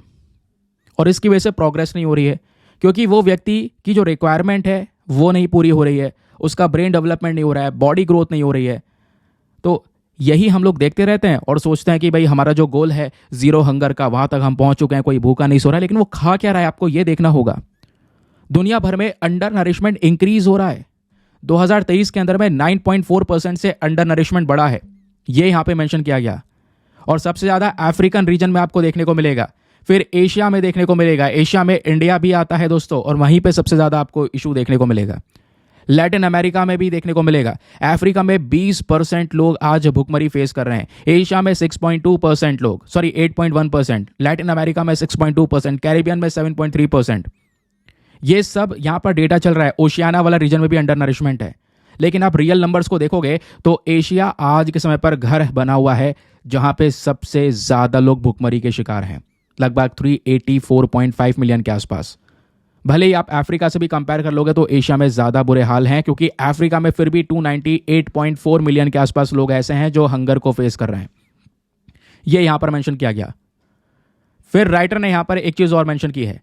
और इसकी वजह से प्रोग्रेस नहीं हो रही है, क्योंकि वो व्यक्ति की जो रिक्वायरमेंट है वो नहीं पूरी हो रही है, उसका ब्रेन डेवलपमेंट नहीं हो रहा है, बॉडी ग्रोथ नहीं हो रही है। तो यही हम लोग देखते रहते हैं और सोचते हैं कि भाई हमारा जो गोल है जीरो हंगर का, वहां तक हम पहुंच चुके हैं, कोई भूखा नहीं सो रहा है। लेकिन वो खा क्या रहा है आपको ये देखना होगा। दुनिया भर में अंडर नरिशमेंट इंक्रीज हो रहा है। 2023 के अंदर में 9.4% से अंडर नरिशमेंट बढ़ा है, ये यहां पे मेंशन किया गया। और सबसे ज्यादा अफ्रीकन रीजन में आपको देखने को मिलेगा, फिर एशिया में देखने को मिलेगा। एशिया में इंडिया भी आता है दोस्तों, और वहीं पे सबसे ज्यादा आपको इशू देखने को मिलेगा। लैटिन अमेरिका में भी देखने को मिलेगा। अफ्रीका में 20% लोग आज भुखमरी फेस कर रहे हैं। एशिया में 6.2% लोग, सॉरी 8.1%, लैटिन अमेरिका में 6.2%, कैरिबियन में 7.3%। ये सब यहां पर डेटा चल रहा है। ओशियाना वाला रीजन में भी अंडर नरिशमेंट है। लेकिन आप रियल नंबर्स को देखोगे तो एशिया आज के समय पर घर बना हुआ है जहां पे सबसे ज्यादा लोग भुखमरी के शिकार हैं, लगभग 384.5 मिलियन के आसपास। भले ही आप अफ्रीका से भी कंपेयर कर लोगे तो एशिया में ज्यादा बुरे हाल हैं, क्योंकि अफ्रीका में फिर भी 298.4 मिलियन के आसपास लोग ऐसे हैं जो हंगर को फेस कर रहे हैं। ये यहां पर मेंशन किया गया। फिर राइटर ने यहां पर एक चीज और मेंशन की है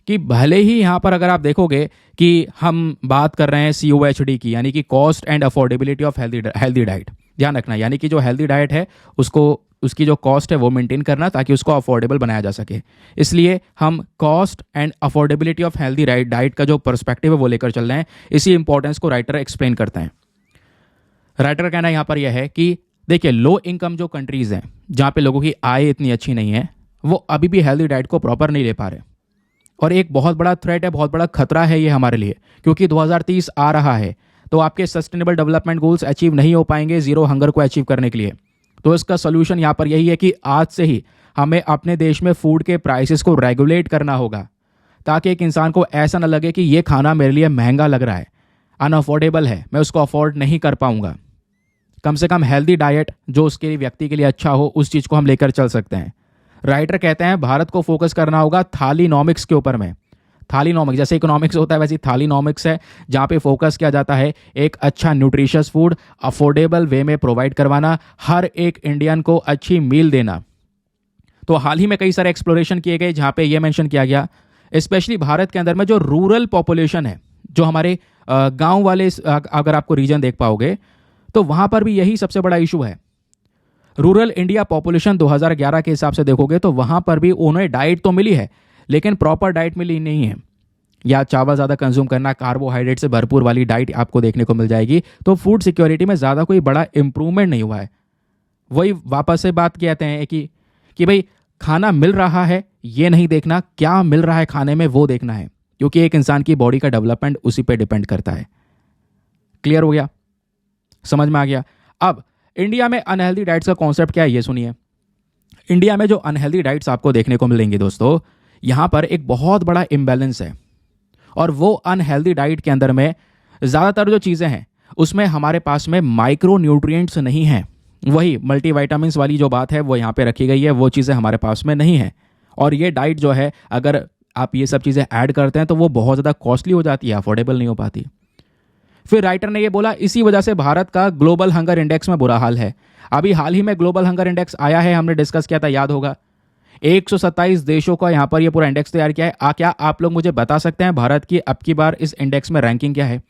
कि भले ही यहां पर अगर आप देखोगे कि हम बात कर रहे हैं COHD की, यानी कि cost and affordability of healthy diet, ध्यान रखना, यानी कि जो हेल्दी डाइट है उसको, उसकी जो कॉस्ट है वो मेंटेन करना ताकि उसको अफोर्डेबल बनाया जा सके। इसलिए हम cost and affordability of healthy diet का जो पर्सपेक्टिव है वो लेकर चल रहे हैं। इसी इंपॉर्टेंस को राइटर एक्सप्लेन करते हैं। राइटर का कहना यहां पर यह है कि देखिए, लो इनकम जो कंट्रीज हैं जहां पे लोगों की आय इतनी अच्छी नहीं है, वो अभी भी हेल्दी डाइट को प्रॉपर नहीं ले पा रहे। और एक बहुत बड़ा थ्रेट है, बहुत बड़ा खतरा है ये हमारे लिए, क्योंकि 2030 आ रहा है तो आपके सस्टेनेबल डेवलपमेंट गोल्स अचीव नहीं हो पाएंगे जीरो हंगर को अचीव करने के लिए। तो इसका सोल्यूशन यहाँ पर यही है कि आज से ही हमें अपने देश में फूड के प्राइसेस को रेगुलेट करना होगा, ताकि एक इंसान को ऐसा ना लगे कि ये खाना मेरे लिए महंगा लग रहा है, अनअफोर्डेबल है, मैं उसको अफोर्ड नहीं कर पाऊंगा। कम से कम हेल्दी डाइट जो उसके व्यक्ति के लिए अच्छा हो, उस चीज़ को हम लेकर चल सकते हैं। राइटर कहते हैं भारत को फोकस करना होगा थालीनॉमिक्स के ऊपर में। थालीनॉमिक्स जैसे इकोनॉमिक्स होता है वैसे थालीनॉमिक्स है, जहाँ पे फोकस किया जाता है एक अच्छा न्यूट्रिशियस फूड अफोर्डेबल वे में प्रोवाइड करवाना, हर एक इंडियन को अच्छी मील देना। तो हाल ही में कई सारे एक्सप्लोरेशन किए गए जहाँ पे ये मेंशन किया गया, स्पेशली भारत के अंदर में जो रूरल पॉपुलेशन है, जो हमारे गांव वाले, अगर आपको रीजन देख पाओगे तो वहाँ पर भी यही सबसे बड़ा इशू है। रूरल इंडिया पॉपुलेशन 2011 के हिसाब से देखोगे तो वहाँ पर भी उन्हें डाइट तो मिली है, लेकिन प्रॉपर डाइट मिली नहीं है। या चावल ज़्यादा कंज्यूम करना, कार्बोहाइड्रेट से भरपूर वाली डाइट आपको देखने को मिल जाएगी। तो फूड सिक्योरिटी में ज़्यादा कोई बड़ा इंप्रूवमेंट नहीं हुआ है। वही वापस से बात कहते हैं कि भाई खाना मिल रहा है, ये नहीं देखना क्या मिल रहा है खाने में, वो देखना है, क्योंकि एक इंसान की बॉडी का डेवलपमेंट उसी पे डिपेंड करता है। क्लियर हो गया, समझ में आ गया। अब इंडिया में अनहेल्दी डाइट्स का कॉन्सेप्ट क्या है ये सुनिए। इंडिया में जो अनहेल्दी डाइट्स आपको देखने को मिलेंगे दोस्तों, यहां पर एक बहुत बड़ा इम्बैलेंस है। और वो अनहेल्दी डाइट के अंदर में ज़्यादातर जो चीज़ें हैं उसमें हमारे पास में माइक्रो न्यूट्रिएंट्स नहीं हैं। वही मल्टीविटामिन्स वाली जो बात है वो यहाँ पे रखी गई है, वो चीज़ें हमारे पास में नहीं है। और ये डाइट जो है, अगर आप ये सब चीज़ें ऐड करते हैं तो वो बहुत ज़्यादा कॉस्टली हो जाती है, अफोर्डेबल नहीं हो पाती। फिर राइटर ने ये बोला इसी वजह से भारत का ग्लोबल हंगर इंडेक्स में बुरा हाल है। अभी हाल ही में ग्लोबल हंगर इंडेक्स आया है, हमने डिस्कस किया था, याद होगा। 127 देशों का यहाँ पर ये पूरा इंडेक्स तैयार किया है। क्या आप लोग मुझे बता सकते हैं भारत की अब की बार इस इंडेक्स में रैंकिंग क्या है?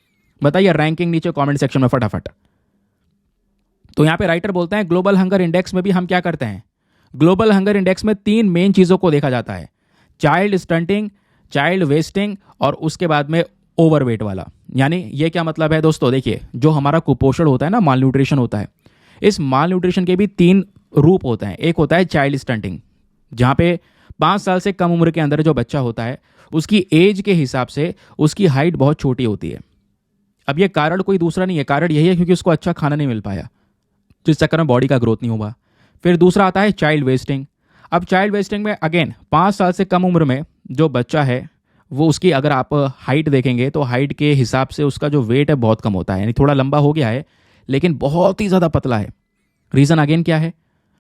बताइए रैंकिंग नीचे कमेंट सेक्शन में फटाफट। तो यहाँ पे राइटर बोलते हैं ग्लोबल हंगर इंडेक्स में भी हम क्या करते हैं, ग्लोबल हंगर इंडेक्स में 3 मेन चीज़ों को देखा जाता है, चाइल्ड स्टंटिंग, चाइल्ड वेस्टिंग और उसके बाद में ओवरवेट वाला। यानी ये क्या मतलब है दोस्तों, देखिए जो हमारा कुपोषण होता है ना, माल न्यूट्रिशन होता है, इस माल न्यूट्रिशन के भी 3 रूप होते हैं। एक होता है चाइल्ड स्टंटिंग, जहाँ पे 5 साल से कम उम्र के अंदर जो बच्चा होता है उसकी एज के हिसाब से उसकी हाइट बहुत छोटी होती है। अब ये कारण कोई दूसरा नहीं है, कारण यही है क्योंकि उसको अच्छा खाना नहीं मिल पाया, जिस चक्कर में बॉडी का ग्रोथ नहीं हुआ। फिर दूसरा आता है चाइल्ड वेस्टिंग। अब चाइल्ड वेस्टिंग में अगेन 5 साल से कम उम्र में जो बच्चा है वो, उसकी अगर आप हाइट देखेंगे तो हाइट के हिसाब से उसका जो वेट है बहुत कम होता है, यानी थोड़ा लंबा हो गया है लेकिन बहुत ही ज़्यादा पतला है। रीज़न अगेन क्या है,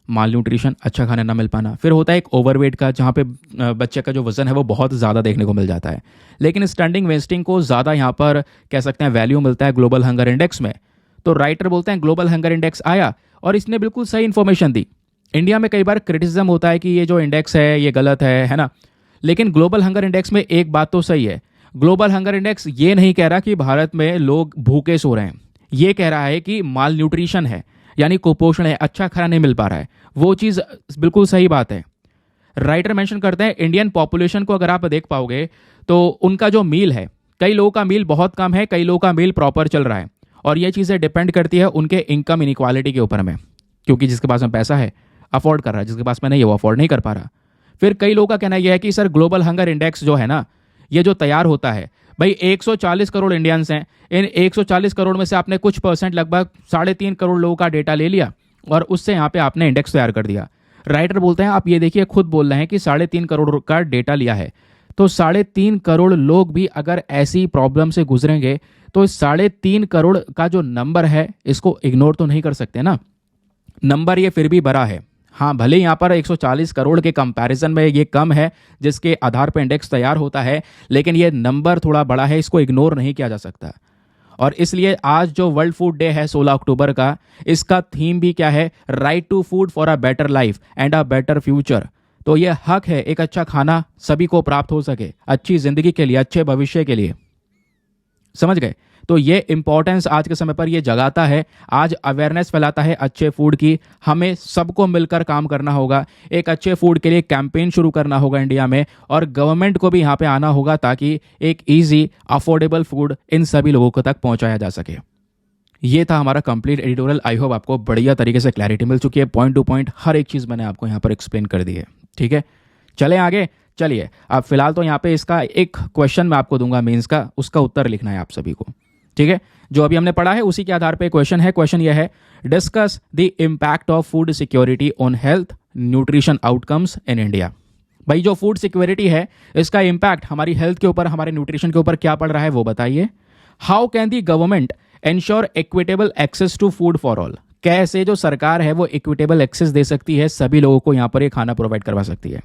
माल न्यूट्रिशन, अच्छा खाना ना मिल पाना। फिर होता है एक ओवरवेट का, जहाँ पे बच्चे का जो वजन है वो बहुत ज़्यादा देखने को मिल जाता है। लेकिन स्टैंडिंग वेस्टिंग को ज़्यादा यहाँ पर कह सकते हैं वैल्यू मिलता है ग्लोबल हंगर इंडेक्स में। तो राइटर बोलते हैं ग्लोबल हंगर इंडेक्स आया और इसने बिल्कुल सही इन्फॉर्मेशन दी। इंडिया में कई बार क्रिटिसिज्म होता है कि ये जो इंडेक्स है ये गलत है ना, लेकिन ग्लोबल हंगर इंडेक्स में एक बात तो सही है, ग्लोबल हंगर इंडेक्स ये नहीं कह रहा कि भारत में लोग भूखे सो रहे हैं, ये कह रहा है कि माल न्यूट्रिशन है, यानी कुपोषण है, अच्छा खाना नहीं मिल पा रहा है, वो चीज़ बिल्कुल सही बात है। राइटर मेंशन करते हैं इंडियन पॉपुलेशन को अगर आप देख पाओगे तो उनका जो मील है, कई लोगों का मील बहुत कम है, कई लोगों का मील प्रॉपर चल रहा है, और ये चीज़ें डिपेंड करती है उनके इनकम इनइक्वालिटी के ऊपर में, क्योंकि जिसके पास में पैसा है अफोर्ड कर रहा है, जिसके पास में नहीं है वो अफोर्ड नहीं कर पा रहा। फिर कई लोगों का कहना यह है कि सर ग्लोबल हंगर इंडेक्स जो है ना, ये जो तैयार होता है, भाई 140 करोड़ इंडियंस हैं, इन 140 करोड़ में से आपने कुछ परसेंट लगभग 3.5 करोड़ लोगों का डेटा ले लिया और उससे यहाँ पे आपने इंडेक्स तैयार कर दिया। राइटर बोलते हैं आप ये देखिए, खुद बोल रहे हैं कि 3.5 करोड़ का डेटा लिया है, तो 3.5 करोड़ लोग भी अगर ऐसी प्रॉब्लम से गुजरेंगे तो 3.5 करोड़ का जो नंबर है इसको इग्नोर तो नहीं कर सकते ना। नंबर ये फिर भी बड़ा है, हाँ भले यहाँ पर 140 करोड़ के कंपैरिजन में ये कम है जिसके आधार पर इंडेक्स तैयार होता है, लेकिन ये नंबर थोड़ा बड़ा है, इसको इग्नोर नहीं किया जा सकता। और इसलिए आज जो वर्ल्ड फूड डे है 16 अक्टूबर का, इसका थीम भी क्या है, right to food for a better life and a better future. तो ये हक है एक अच्छा खाना सभी को प्राप्त हो सके, अच्छी जिंदगी के लिए, अच्छे भविष्य के लिए। समझ गए? तो ये इंपॉर्टेंस आज के समय पर ये जगाता है, आज अवेयरनेस फैलाता है अच्छे फूड की। हमें सबको मिलकर काम करना होगा, एक अच्छे फूड के लिए कैंपेन शुरू करना होगा इंडिया में, और गवर्नमेंट को भी यहाँ पे आना होगा ताकि एक इजी अफोर्डेबल फूड इन सभी लोगों तक पहुँचाया जा सके। ये था हमारा कंप्लीट एडिटोरियल। आई होप आपको बढ़िया तरीके से क्लैरिटी मिल चुकी है, पॉइंट टू पॉइंट हर एक चीज़ मैंने आपको यहाँ पर एक्सप्लेन कर दी है। ठीक है, चलें आगे। चलिए अब फिलहाल तो यहाँ पे इसका एक क्वेश्चन मैं आपको दूंगा मेंस का, उसका उत्तर लिखना है आप सभी को। ठीक है, जो अभी हमने पढ़ा है उसी के आधार पे क्वेश्चन है। क्वेश्चन यह है, discuss the impact of food security on health nutrition outcomes in India. भाई जो फूड सिक्योरिटी है इसका इम्पैक्ट हमारी हेल्थ के ऊपर, हमारे न्यूट्रिशन के ऊपर क्या पड़ रहा है वो बताइए। How can the government ensure equitable access to food for all. कैसे जो सरकार है वो इक्विटेबल एक्सेस दे सकती है, सभी लोगों को यहाँ पर ये खाना प्रोवाइड करवा सकती है।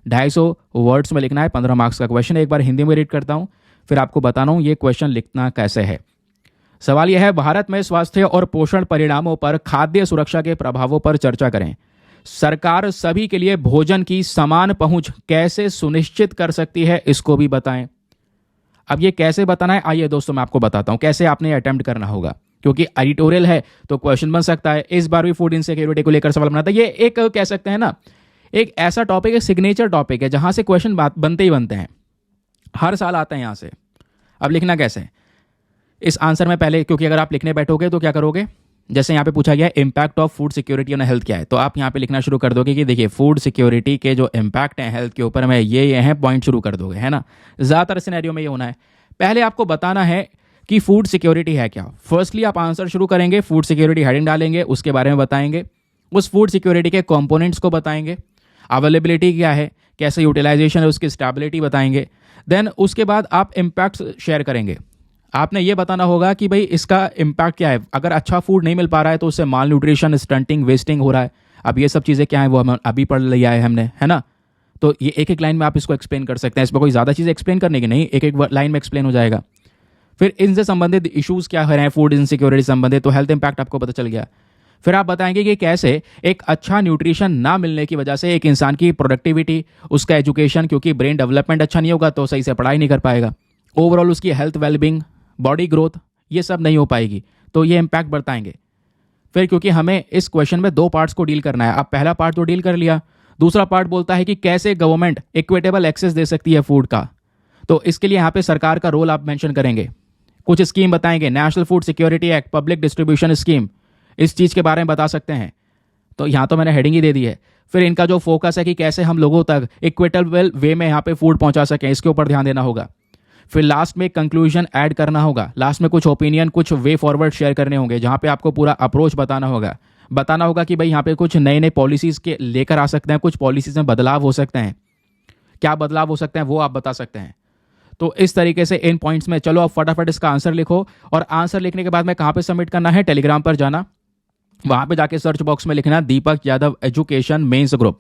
250 वर्ड्स में लिखना है, 15 मार्क्स का क्वेश्चन। एक बार हिंदी में रीड करता हूँ फिर आपको बताना हूँ ये क्वेश्चन लिखना कैसे है। सवाल यह है, भारत में स्वास्थ्य और पोषण परिणामों पर खाद्य सुरक्षा के प्रभावों पर चर्चा करें। सरकार सभी के लिए भोजन की समान पहुंच कैसे सुनिश्चित कर सकती है, इसको भी बताएं। अब ये कैसे बताना है, आइए दोस्तों मैं आपको बताता हूं कैसे आपने अटेम्प्ट करना होगा, क्योंकि एडिटोरियल है तो क्वेश्चन बन सकता है। इस बार भी फूड इनसिक्योरिटी को लेकर सवाल बनाता है। ये एक कह सकते हैं ना, एक ऐसा टॉपिक है, सिग्नेचर टॉपिक है, जहां से क्वेश्चन बनते ही बनते हैं, हर साल आते हैं यहां से। अब लिखना कैसे, इस आंसर में पहले, क्योंकि अगर आप लिखने बैठोगे तो क्या करोगे, जैसे यहाँ पे पूछा गया impact of food security on health क्या है, तो आप यहाँ पे लिखना शुरू कर दोगे कि देखिए फूड सिक्योरिटी के जो इम्पैक्ट है हेल्थ के ऊपर में ये हैं, पॉइंट शुरू कर दोगे, है ना। ज़्यादातर सिनेरियो में ये होना है। पहले आपको बताना है कि फूड सिक्योरिटी है क्या। फर्स्टली आप आंसर शुरू करेंगे, फूड सिक्योरिटी हेडिंग डालेंगे, उसके बारे में बताएंगे, उस फूड सिक्योरिटी के कंपोनेंट्स को बताएंगे, अवेलेबिलिटी क्या है, कैसे यूटिलाइजेशन है, उसकी स्टेबिलिटी बताएंगे। देन उसके बाद आप इम्पैक्ट शेयर करेंगे। आपने ये बताना होगा कि भाई इसका इम्पैक्ट क्या है, अगर अच्छा फूड नहीं मिल पा रहा है तो उससे माल न्यूट्रिशन, स्टंटिंग, वेस्टिंग हो रहा है। अब ये सब चीज़ें क्या है वो हम अभी पढ़ लिया है हमने, है ना। तो ये एक एक लाइन में आप इसको एक्सप्लेन कर सकते हैं, इसमें कोई ज़्यादा चीज़ एक्सप्लेन करने की नहीं, एक एक लाइन में एक्सप्लेन हो जाएगा। फिर इनसे संबंधित इशूज़ क्या हो रहे हैं फूड इनसिक्योरिटी संबंधित, तो हेल्थ इंपैक्ट आपको पता चल गया। फिर आप बताएंगे कि कैसे एक अच्छा न्यूट्रिशन ना मिलने की वजह से एक इंसान की प्रोडक्टिविटी, उसका एजुकेशन, क्योंकि ब्रेन डेवलपमेंट अच्छा नहीं होगा तो सही से पढ़ाई नहीं कर पाएगा, ओवरऑल उसकी हेल्थ वेलबींग, बॉडी ग्रोथ, ये सब नहीं हो पाएगी, तो ये इम्पैक्ट बताएंगे। फिर क्योंकि हमें इस क्वेश्चन में 2 पार्ट्स को डील करना है, अब पहला पार्ट तो डील कर लिया, दूसरा पार्ट बोलता है कि कैसे गवर्नमेंट इक्विटेबल एक्सेस दे सकती है फूड का। तो इसके लिए यहाँ पे सरकार का रोल आप मेंशन करेंगे, कुछ स्कीम बताएंगे, national food security act, public distribution scheme, इस चीज़ के बारे में बता सकते हैं। तो यहाँ तो मैंने हेडिंग ही दे दी है। फिर इनका जो फोकस है कि कैसे हम लोगों तक इक्विटेबल वे में यहाँ पे फूड पहुँचा सकें, इसके ऊपर ध्यान देना होगा। फिर लास्ट में कंक्लूजन ऐड करना होगा, लास्ट में कुछ ओपिनियन, कुछ वे फॉरवर्ड शेयर करने होंगे, जहाँ पे आपको पूरा अप्रोच बताना होगा कि भाई यहाँ पे कुछ नए नए पॉलिसीज़ के लेकर आ सकते हैं, कुछ पॉलिसीज़ में बदलाव हो सकते हैं, क्या बदलाव हो सकते हैं वो आप बता सकते हैं। तो इस तरीके से इन पॉइंट्स में चलो अब फटाफट इसका आंसर लिखो, और आंसर लिखने के बाद में कहाँ पे सबमिट करना है, टेलीग्राम पर जाना, वहाँ पे जाके सर्च बॉक्स में लिखना दीपक यादव एजुकेशन मेंस ग्रुप।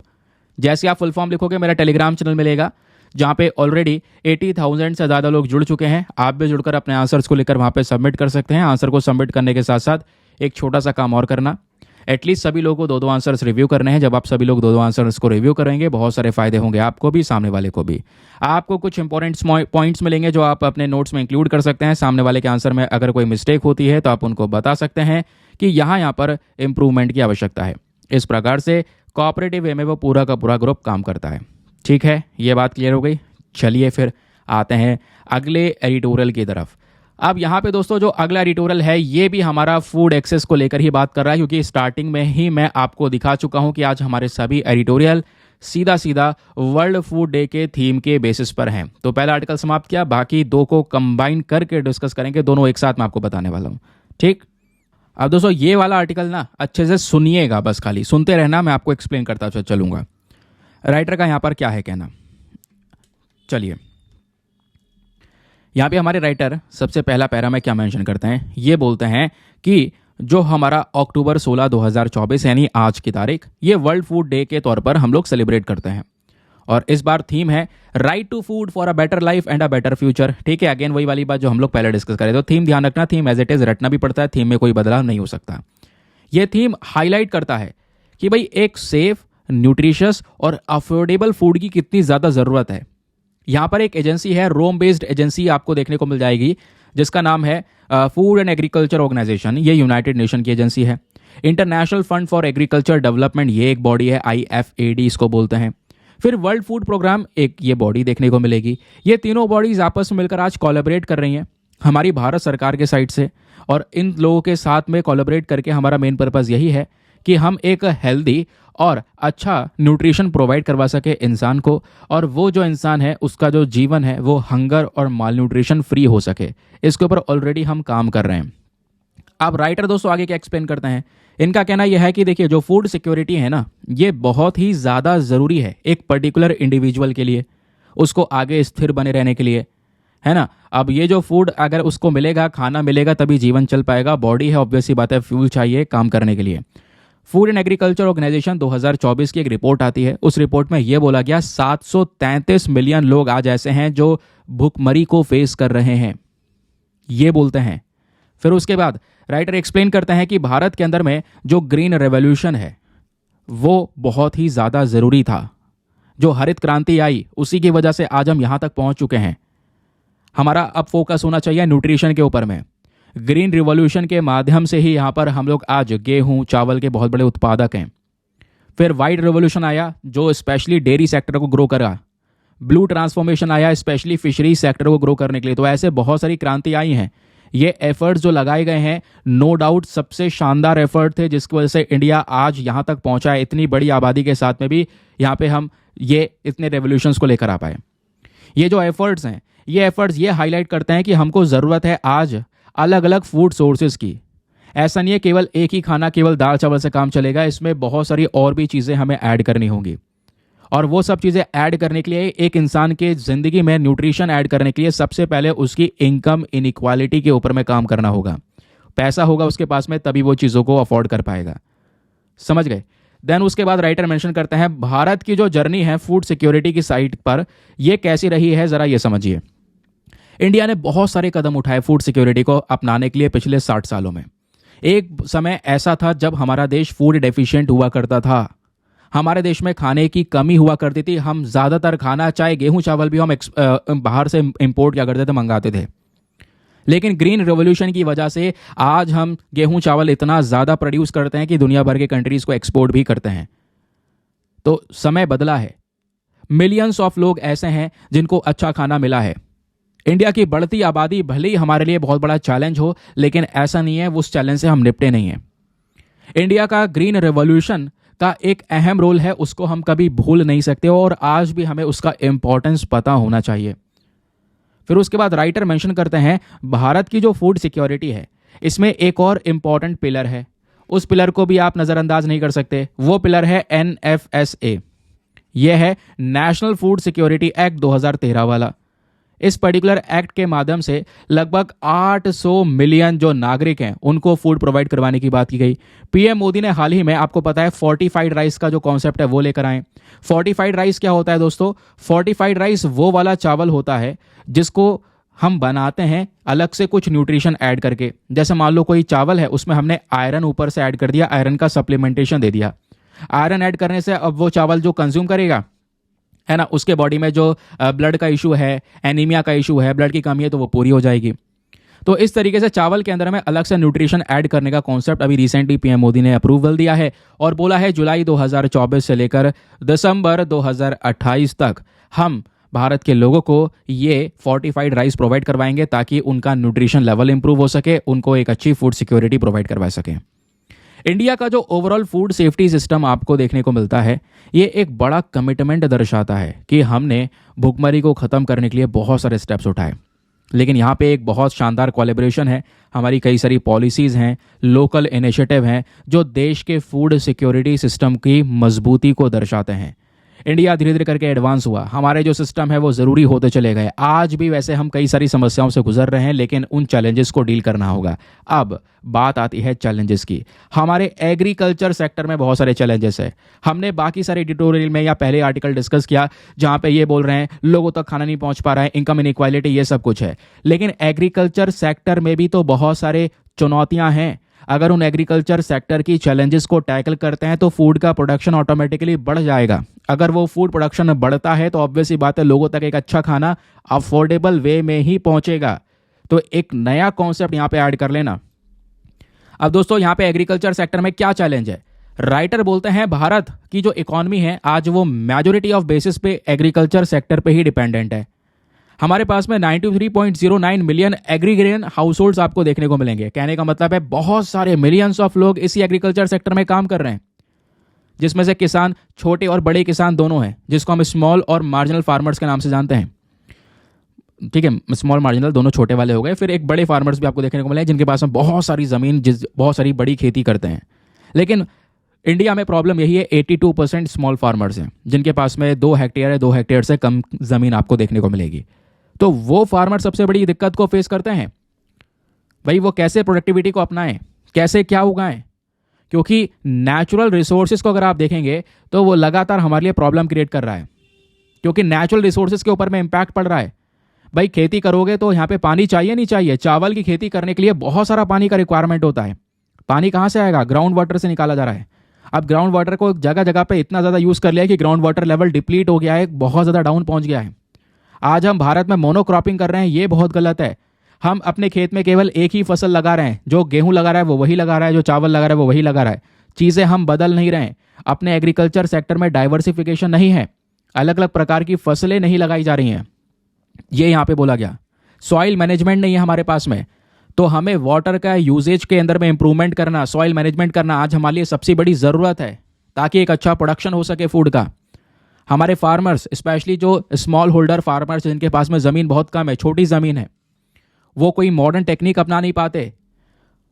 जैसे आप फुल फॉर्म लिखोगे मेरा टेलीग्राम चैनल मिलेगा, जहाँ पे ऑलरेडी 80,000 से ज़्यादा लोग जुड़ चुके हैं। आप भी जुड़कर अपने आंसर्स को लेकर वहाँ पे सबमिट कर सकते हैं। आंसर को सबमिट करने के साथ साथ एक छोटा सा काम और करना, एटलीस्ट सभी लोगों को 2-2 आंसर्स रिव्यू करने हैं। जब आप सभी लोग 2-2 आंसर्स को रिव्यू करेंगे बहुत सारे फायदे होंगे, आपको भी, सामने वाले को भी। आपको कुछ इंपॉर्टेंट पॉइंट्स मिलेंगे जो आप अपने नोट्स में इंक्लूड कर सकते हैं। सामने वाले के आंसर में अगर कोई मिस्टेक होती है तो आप उनको बता सकते हैं कि यहाँ पर इम्प्रूवमेंट की आवश्यकता है। इस प्रकार से कोऑपरेटिव वे में वो पूरा का पूरा ग्रुप काम करता है। ठीक है, ये बात क्लियर हो गई। चलिए फिर आते हैं अगले एडिटोरियल की तरफ। अब यहाँ पे दोस्तों जो अगला एडिटोरियल है ये भी हमारा फूड एक्सेस को लेकर ही बात कर रहा है, क्योंकि स्टार्टिंग में ही मैं आपको दिखा चुका हूँ कि आज हमारे सभी एडिटोरियल सीधा सीधा वर्ल्ड फूड डे के थीम के बेसिस पर हैं। तो पहला आर्टिकल समाप्त किया, बाकी दो को कंबाइन करके डिस्कस करेंगे, दोनों एक साथ मैं आपको बताने वाला हूँ। ठीक, अब दोस्तों ये वाला आर्टिकल ना अच्छे से सुनिएगा, बस खाली सुनते रहना, मैं आपको एक्सप्लेन करता चलूंगा राइटर का यहाँ पर क्या है कहना। चलिए, यहाँ पे हमारे राइटर सबसे पहला पैरा में क्या मेंशन करते हैं, ये बोलते हैं कि जो हमारा अक्टूबर 16 2024 यानी आज की तारीख, ये वर्ल्ड फूड डे के तौर पर हम लोग सेलिब्रेट करते हैं। और इस बार थीम है right to food for a better life and a better future. ठीक है, अगेन वही वाली बात जो हम लोग पहले डिस्कस करें, तो थीम ध्यान रखना, थीम एज इट इज रटना भी पड़ता है, थीम में कोई बदलाव नहीं हो सकता। यह थीम हाईलाइट करता है कि भाई एक सेफ, न्यूट्रिशियस और अफोर्डेबल फूड की कितनी ज़्यादा ज़रूरत है। यहाँ पर एक एजेंसी है, रोम बेस्ड एजेंसी आपको देखने को मिल जाएगी, जिसका नाम है फूड एंड एग्रीकल्चर ऑर्गेनाइजेशन। ये यूनाइटेड नेशन की एजेंसी है। International fund for agriculture development, ये एक बॉडी है, IFAD इसको बोलते हैं। फिर वर्ल्ड फूड प्रोग्राम, एक ये बॉडी देखने को मिलेगी। ये तीनों बॉडीज आपस में मिलकर आज कोलैबोरेट कर रही हैं हमारी भारत सरकार के साइड से, और इन लोगों के साथ में कोलैबोरेट करके हमारा मेन पर्पज़ यही है कि हम एक हेल्दी और अच्छा न्यूट्रिशन प्रोवाइड करवा सके इंसान को, और वो जो इंसान है उसका जो जीवन है वो हंगर और माल न्यूट्रिशन फ्री हो सके। इसके ऊपर ऑलरेडी हम काम कर रहे हैं। अब राइटर दोस्तों आगे क्या एक्सप्लेन करते हैं, इनका कहना यह है कि देखिए जो फूड सिक्योरिटी है ना, ये बहुत ही ज़्यादा ज़रूरी है एक पर्टिकुलर इंडिविजुअल के लिए, उसको आगे स्थिर बने रहने के लिए, है ना। अब ये जो फूड अगर उसको मिलेगा, खाना मिलेगा, तभी जीवन चल पाएगा। बॉडी है, ऑब्वियस सी बात है, फ्यूल चाहिए काम करने के लिए। फूड एंड एग्रीकल्चर ऑर्गेनाइजेशन 2024 की एक रिपोर्ट आती है, उस रिपोर्ट में यह बोला गया 733 मिलियन लोग आज ऐसे हैं जो भूखमरी को फेस कर रहे हैं, ये बोलते हैं। फिर उसके बाद राइटर एक्सप्लेन करते हैं कि भारत के अंदर में जो ग्रीन रेवोल्यूशन है वो बहुत ही ज़्यादा ज़रूरी था। जो हरित क्रांति आई उसी की वजह से आज हम यहाँ तक पहुँच चुके हैं। हमारा अब फोकस होना चाहिए न्यूट्रिशन के ऊपर में। ग्रीन रिवॉल्यूशन के माध्यम से ही यहाँ पर हम लोग आज गेहूँ चावल के बहुत बड़े उत्पादक हैं। फिर वाइट रिवॉल्यूशन आया जो स्पेशली डेयरी सेक्टर को ग्रो करा। ब्लू ट्रांसफॉर्मेशन आया स्पेशली फिशरी सेक्टर को ग्रो करने के लिए। तो ऐसे बहुत सारी क्रांति आई हैं। ये एफर्ट्स जो लगाए गए हैं नो डाउट सबसे शानदार एफर्ट थे, जिसकी वजह से इंडिया आज यहाँ तक पहुँचा है। इतनी बड़ी आबादी के साथ में भी यहाँ पे हम ये इतने रेवोल्यूशंस को लेकर आ पाए। ये जो एफर्ट्स हैं, ये एफर्ट्स ये हाईलाइट करते हैं कि हमको ज़रूरत है आज अलग अलग फूड सोर्सेज की। ऐसा नहीं है केवल एक ही खाना, केवल दाल चावल से काम चलेगा। इसमें बहुत सारी और भी चीज़ें हमें ऐड करनी होंगी, और वो सब चीज़ें ऐड करने के लिए एक इंसान के ज़िंदगी में न्यूट्रिशन ऐड करने के लिए सबसे पहले उसकी इनकम इनइक्वालिटी के ऊपर में काम करना होगा। पैसा होगा उसके पास में तभी वो चीज़ों को अफोर्ड कर पाएगा। समझ गए। देन उसके बाद राइटर मेंशन करते हैं भारत की जो जर्नी है फूड सिक्योरिटी की साइड पर, ये कैसी रही है ज़रा ये समझिए। इंडिया ने बहुत सारे कदम उठाए फूड सिक्योरिटी को अपनाने के लिए पिछले 60 सालों में। एक समय ऐसा था जब हमारा देश फूड डेफिशिएंट हुआ करता था। हमारे देश में खाने की कमी हुआ करती थी। हम ज़्यादातर खाना, चाहे गेहूं चावल भी हम बाहर से इंपोर्ट क्या करते थे, मंगाते थे। लेकिन ग्रीन रेवोल्यूशन की वजह से आज हम गेहूं चावल इतना ज़्यादा प्रोड्यूस करते हैं कि दुनिया भर के कंट्रीज़ को एक्सपोर्ट भी करते हैं। तो समय बदला है। मिलियंस ऑफ लोग ऐसे हैं जिनको अच्छा खाना मिला है। इंडिया की बढ़ती आबादी भले ही हमारे लिए बहुत बड़ा चैलेंज हो, लेकिन ऐसा नहीं है उस चैलेंज से हम निपटे नहीं हैं। इंडिया का ग्रीन रेवोल्यूशन का एक अहम रोल है, उसको हम कभी भूल नहीं सकते और आज भी हमें उसका इंपॉर्टेंस पता होना चाहिए। फिर उसके बाद राइटर मेंशन करते हैं भारत की जो फूड सिक्योरिटी है इसमें एक और इम्पॉर्टेंट पिलर है, उस पिलर को भी आप नज़रअंदाज नहीं कर सकते। वो पिलर है NFSA। यह है नेशनल फूड सिक्योरिटी एक्ट 2013 वाला। इस पर्टिकुलर एक्ट के माध्यम से लगभग 800 मिलियन जो नागरिक हैं उनको फूड प्रोवाइड करवाने की बात की गई। पीएम मोदी ने हाल ही में, आपको पता है, फोर्टिफाइड राइस का जो कॉन्सेप्ट है वो लेकर आए। फोर्टिफाइड राइस क्या होता है दोस्तों? फोर्टिफाइड राइस वो वाला चावल होता है जिसको हम बनाते हैं अलग से कुछ न्यूट्रिशन ऐड करके। जैसे मान लो कोई चावल है, उसमें हमने आयरन ऊपर से ऐड कर दिया, आयरन का सप्लीमेंटेशन दे दिया। आयरन ऐड करने से अब वो चावल जो कंज्यूम करेगा, है ना, उसके बॉडी में जो ब्लड का इशू है, एनीमिया का इशू है, ब्लड की कमी है, तो वो पूरी हो जाएगी। तो इस तरीके से चावल के अंदर हमें अलग से न्यूट्रिशन ऐड करने का कॉन्सेप्ट अभी रिसेंटली पीएम मोदी ने अप्रूवल दिया है और बोला है जुलाई 2024 से लेकर दिसंबर 2028 तक हम भारत के लोगों को ये फोर्टिफाइड राइस प्रोवाइड करवाएंगे ताकि उनका न्यूट्रिशन लेवल इंप्रूव हो सके, उनको एक अच्छी फूड सिक्योरिटी प्रोवाइड करवा सके। इंडिया का जो ओवरऑल फूड सेफ्टी सिस्टम आपको देखने को मिलता है, ये एक बड़ा कमिटमेंट दर्शाता है कि हमने भुखमरी को ख़त्म करने के लिए बहुत सारे स्टेप्स उठाए। लेकिन यहाँ पे एक बहुत शानदार कोलैबोरेशन है, हमारी कई सारी पॉलिसीज़ हैं, लोकल इनिशिएटिव हैं जो देश के फूड सिक्योरिटी सिस्टम की मजबूती को दर्शाते हैं। इंडिया धीरे धीरे करके एडवांस हुआ, हमारे जो सिस्टम है वो ज़रूरी होते चले गए। आज भी वैसे हम कई सारी समस्याओं से गुजर रहे हैं, लेकिन उन चैलेंजेस को डील करना होगा। अब बात आती है चैलेंजेस की। हमारे एग्रीकल्चर सेक्टर में बहुत सारे चैलेंजेस है। हमने बाकी सारे एडिटोरियल में या पहले आर्टिकल डिस्कस किया जहाँ पे ये बोल रहे हैं लोगों तक खाना नहीं पहुँच पा रहा है, इनकम इनइक्वालिटी, ये सब कुछ है। लेकिन एग्रीकल्चर सेक्टर में भी तो बहुत सारे चुनौतियाँ हैं। अगर उन एग्रीकल्चर सेक्टर की चैलेंजेस को टैकल करते हैं तो फूड का प्रोडक्शन ऑटोमेटिकली बढ़ जाएगा। अगर वो फूड प्रोडक्शन बढ़ता है तो ऑब्वियस ही बात है लोगों तक एक अच्छा खाना अफोर्डेबल वे में ही पहुंचेगा। तो एक नया कॉन्सेप्ट यहाँ पे ऐड कर लेना। अब दोस्तों यहाँ पे एग्रीकल्चर सेक्टर में क्या चैलेंज है? राइटर बोलते हैं भारत की जो इकोनॉमी है आज वो मेजोरिटी ऑफ बेसिस पे एग्रीकल्चर सेक्टर पे ही डिपेंडेंट है। हमारे पास में 93.09 मिलियन एग्रीगेरियन हाउस होल्ड्स आपको देखने को मिलेंगे। कहने का मतलब है बहुत सारे मिलियंस ऑफ लोग इसी एग्रीकल्चर सेक्टर में काम कर रहे हैं, जिसमें से किसान छोटे और बड़े किसान दोनों हैं, जिसको हम स्मॉल और मार्जिनल फार्मर्स के नाम से जानते हैं। ठीक है, स्मॉल मार्जिनल दोनों छोटे वाले हो गए। फिर एक बड़े फार्मर्स भी आपको देखने को मिले जिनके पास में बहुत सारी ज़मीन, बहुत सारी बड़ी खेती करते हैं। लेकिन इंडिया में प्रॉब्लम यही है 82% स्मॉल फार्मर्स हैं जिनके पास में 2 हेक्टेयर है, 2 हेक्टेयर से कम ज़मीन आपको देखने को मिलेगी। तो वो फार्मर सबसे बड़ी दिक्कत को फेस करते हैं। भाई वो कैसे प्रोडक्टिविटी को अपनाएं, कैसे क्या उगाएं, क्योंकि नेचुरल रिसोर्सेज को अगर आप देखेंगे तो वो लगातार हमारे लिए प्रॉब्लम क्रिएट कर रहा है, क्योंकि नेचुरल रिसोर्सेज के ऊपर में इंपैक्ट पड़ रहा है। भाई खेती करोगे तो यहाँ पे पानी चाहिए नहीं चाहिए? चावल की खेती करने के लिए बहुत सारा पानी का रिक्वायरमेंट होता है। पानी कहाँ से आएगा? ग्राउंड वाटर से निकाला जा रहा है। अब ग्राउंड वाटर को जगह जगह पे इतना ज़्यादा यूज़ कर लिया है कि ग्राउंड वाटर लेवल डिप्लीट हो गया है, बहुत ज़्यादा डाउन पहुँच गया है। आज हम भारत में मोनोक्रॉपिंग कर रहे हैं, ये बहुत गलत है। हम अपने खेत में केवल एक ही फसल लगा रहे हैं, जो गेहूं लगा रहा है वो वही लगा रहा है, जो चावल लगा रहा है वो वही लगा रहा है। चीज़ें हम बदल नहीं रहे हैं। अपने एग्रीकल्चर सेक्टर में डाइवर्सिफिकेशन नहीं है, अलग अलग प्रकार की फसलें नहीं लगाई जा रही हैं। ये यहाँ पे बोला गया। सॉइल मैनेजमेंट नहीं है हमारे पास में, तो हमें वाटर का यूजेज के अंदर में इंप्रूवमेंट करना, सॉइल मैनेजमेंट करना आज हमारे लिए सबसे बड़ी ज़रूरत है, ताकि एक अच्छा प्रोडक्शन हो सके फूड का। हमारे फार्मर्स, स्पेशली जो स्मॉल होल्डर फार्मर्स जिनके पास में ज़मीन बहुत कम है, छोटी ज़मीन है, वो कोई मॉडर्न टेक्निक अपना नहीं पाते।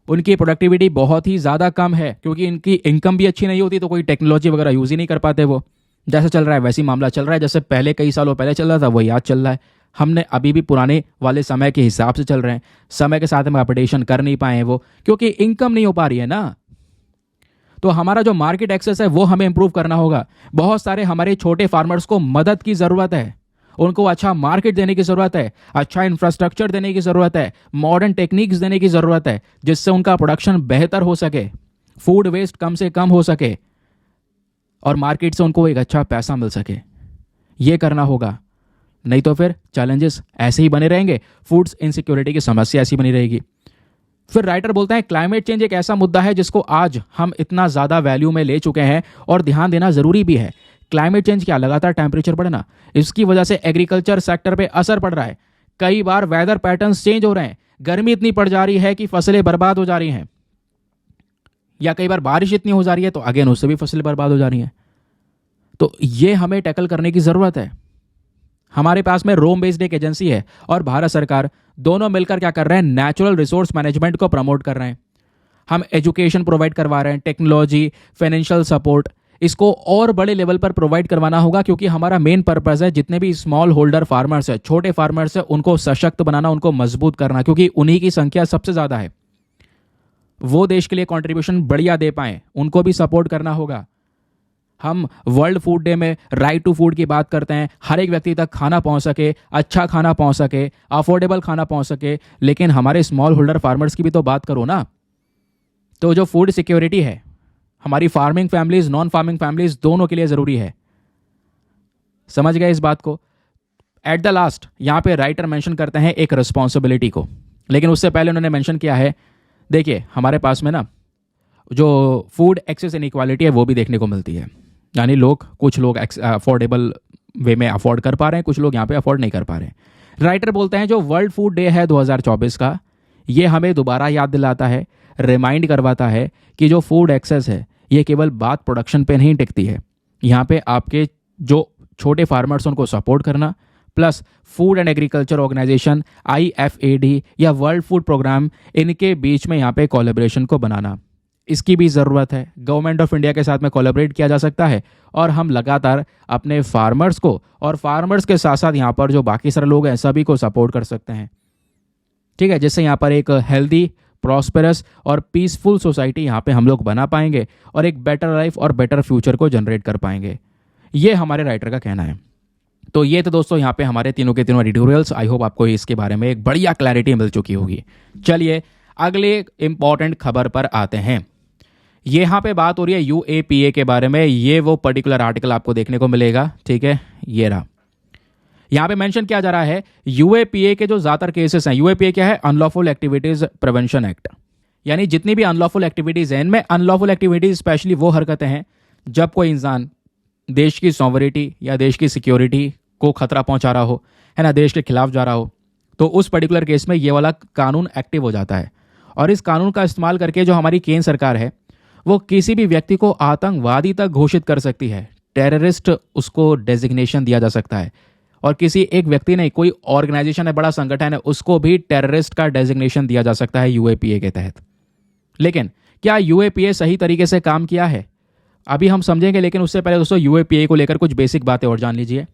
उनकी प्रोडक्टिविटी बहुत ही ज़्यादा कम है, क्योंकि इनकी इनकम भी अच्छी नहीं होती, तो कोई टेक्नोलॉजी वगैरह यूज़ ही नहीं कर पाते। वो जैसा चल रहा है वैसी मामला चल रहा है, जैसे पहले कई सालों पहले चल रहा था वही आज चल रहा है। हमने अभी भी पुराने वाले समय के हिसाब से चल रहे हैं, समय के साथ हम अपडेशन कर नहीं पाए हैं वो, क्योंकि इनकम नहीं हो पा रही है ना। तो हमारा जो मार्केट एक्सेस है वो हमें इंप्रूव करना होगा। बहुत सारे हमारे छोटे फार्मर्स को मदद की ज़रूरत है, उनको अच्छा मार्केट देने की ज़रूरत है, अच्छा इंफ्रास्ट्रक्चर देने की ज़रूरत है, मॉडर्न टेक्निक्स देने की ज़रूरत है, जिससे उनका प्रोडक्शन बेहतर हो सके, फूड वेस्ट कम से कम हो सके और मार्केट से उनको एक अच्छा पैसा मिल सके। ये करना होगा, नहीं तो फिर चैलेंजेस ऐसे ही बने रहेंगे, फूड्स इनसिक्योरिटी की समस्या ऐसी बनी रहेगी। फिर राइटर बोलते हैं क्लाइमेट चेंज एक ऐसा मुद्दा है जिसको आज हम इतना ज़्यादा वैल्यू में ले चुके हैं और ध्यान देना ज़रूरी भी है। क्लाइमेट चेंज क्या? लगातार टेम्परेचर बढ़ना, इसकी वजह से एग्रीकल्चर सेक्टर पे असर पड़ रहा है। कई बार वेदर पैटर्न्स चेंज हो रहे हैं, गर्मी इतनी पड़ जा रही है कि फसलें बर्बाद हो जा रही हैं, या कई बार बारिश इतनी हो जा रही है तो अगेन उससे भी फसलें बर्बाद हो जा रही हैं। तो ये हमें टैकल करने की ज़रूरत है। हमारे पास में रोम बेस्ड एक एजेंसी है और भारत सरकार, दोनों मिलकर क्या कर रहे हैं? नेचुरल रिसोर्स मैनेजमेंट को प्रमोट कर रहे हैं। हम एजुकेशन प्रोवाइड करवा रहे हैं, टेक्नोलॉजी, फाइनेंशियल सपोर्ट, इसको और बड़े लेवल पर प्रोवाइड करवाना होगा, क्योंकि हमारा मेन पर्पस है जितने भी स्मॉल होल्डर फार्मर्स है, छोटे फार्मर्स है, उनको सशक्त बनाना, उनको मजबूत करना, क्योंकि उन्हीं की संख्या सबसे ज़्यादा है। वो देश के लिए कंट्रीब्यूशन बढ़िया दे पाएँ, उनको भी सपोर्ट करना होगा। हम वर्ल्ड फूड डे में राइट टू फूड की बात करते हैं, हर एक व्यक्ति तक खाना पहुंच सके, अच्छा खाना पहुंच सके, अफोर्डेबल खाना पहुंच सके। लेकिन हमारे स्मॉल होल्डर फार्मर्स की भी तो बात करो ना। तो जो फूड सिक्योरिटी है हमारी farming families, non farming families दोनों के लिए ज़रूरी है। समझ गए इस बात को? एट द लास्ट यहाँ पे राइटर मेंशन करते हैं एक रिस्पॉन्सिबिलिटी को। लेकिन उससे पहले उन्होंने मेंशन किया है, देखिए हमारे पास में ना जो फूड एक्सेस इनइक्वालिटी है वो भी देखने को मिलती है। यानी कुछ लोग अफोर्डेबल वे में अफोर्ड कर पा रहे हैं, कुछ लोग यहाँ पे अफोर्ड नहीं कर पा रहे हैं। राइटर बोलते हैं जो वर्ल्ड फूड डे है 2024 का, ये हमें दोबारा याद दिलाता है, रिमाइंड करवाता है कि जो फूड एक्सेस है ये केवल बात प्रोडक्शन पे नहीं टिकती है। यहाँ पे आपके जो छोटे फार्मर्स उनको सपोर्ट करना, plus food and agriculture organisation IFAD या वर्ल्ड फूड प्रोग्राम, इनके बीच में यहाँ पे कोलैबोरेशन को बनाना, इसकी भी ज़रूरत है। गवर्नमेंट ऑफ इंडिया के साथ में कोलैबोरेट किया जा सकता है और हम लगातार अपने फार्मर्स को और फार्मर्स के साथ साथ यहाँ पर जो बाकी सारे लोग हैं सभी को सपोर्ट कर सकते हैं, ठीक है, जिससे यहाँ पर एक हेल्दी, प्रॉस्पेरस और पीसफुल सोसाइटी यहाँ पे हम लोग बना पाएंगे और एक बेटर लाइफ और बेटर फ्यूचर को जनरेट कर पाएंगे। ये हमारे राइटर का कहना है। तो ये तो दोस्तों यहाँ पे हमारे तीनों के तीनों एडिटोरियल्स, आई होप आपको इसके बारे में एक बढ़िया क्लैरिटी मिल चुकी होगी। चलिए अगले इंपॉर्टेंट खबर पर आते हैं। यहाँ पे बात हो रही है UAPA के बारे में। ये वो पर्टिकुलर आर्टिकल आपको देखने को मिलेगा, ठीक है, ये रहा। यहाँ पे मेंशन किया जा रहा है UAPA के जो ज़्यादातर केसेस हैं। UAPA क्या है? Unlawful activities prevention act. यानी जितनी भी अनलॉफुल एक्टिविटीज हैं, इनमें अनलॉफुल एक्टिविटीज स्पेशली वो हरकतें हैं जब कोई इंसान देश की सॉवरिटी या देश की सिक्योरिटी को खतरा पहुंचा रहा हो, है ना, देश के खिलाफ जा रहा हो, तो उस पर्टिकुलर केस में ये वाला कानून एक्टिव हो जाता है। और इस कानून का इस्तेमाल करके जो हमारी केंद्र सरकार है वो किसी भी व्यक्ति को आतंकवादी तक घोषित कर सकती है, टेररिस्ट उसको डेजिग्नेशन दिया जा सकता है। और किसी एक व्यक्ति नहीं, कोई ऑर्गेनाइजेशन है, बड़ा संगठन है, उसको भी टेररिस्ट का डेजिग्नेशन दिया जा सकता है UAPA के तहत। लेकिन क्या UAPA सही तरीके से काम किया है, अभी हम समझेंगे। लेकिन उससे पहले दोस्तों UAPA को लेकर कुछ बेसिक बातें और जान लीजिए।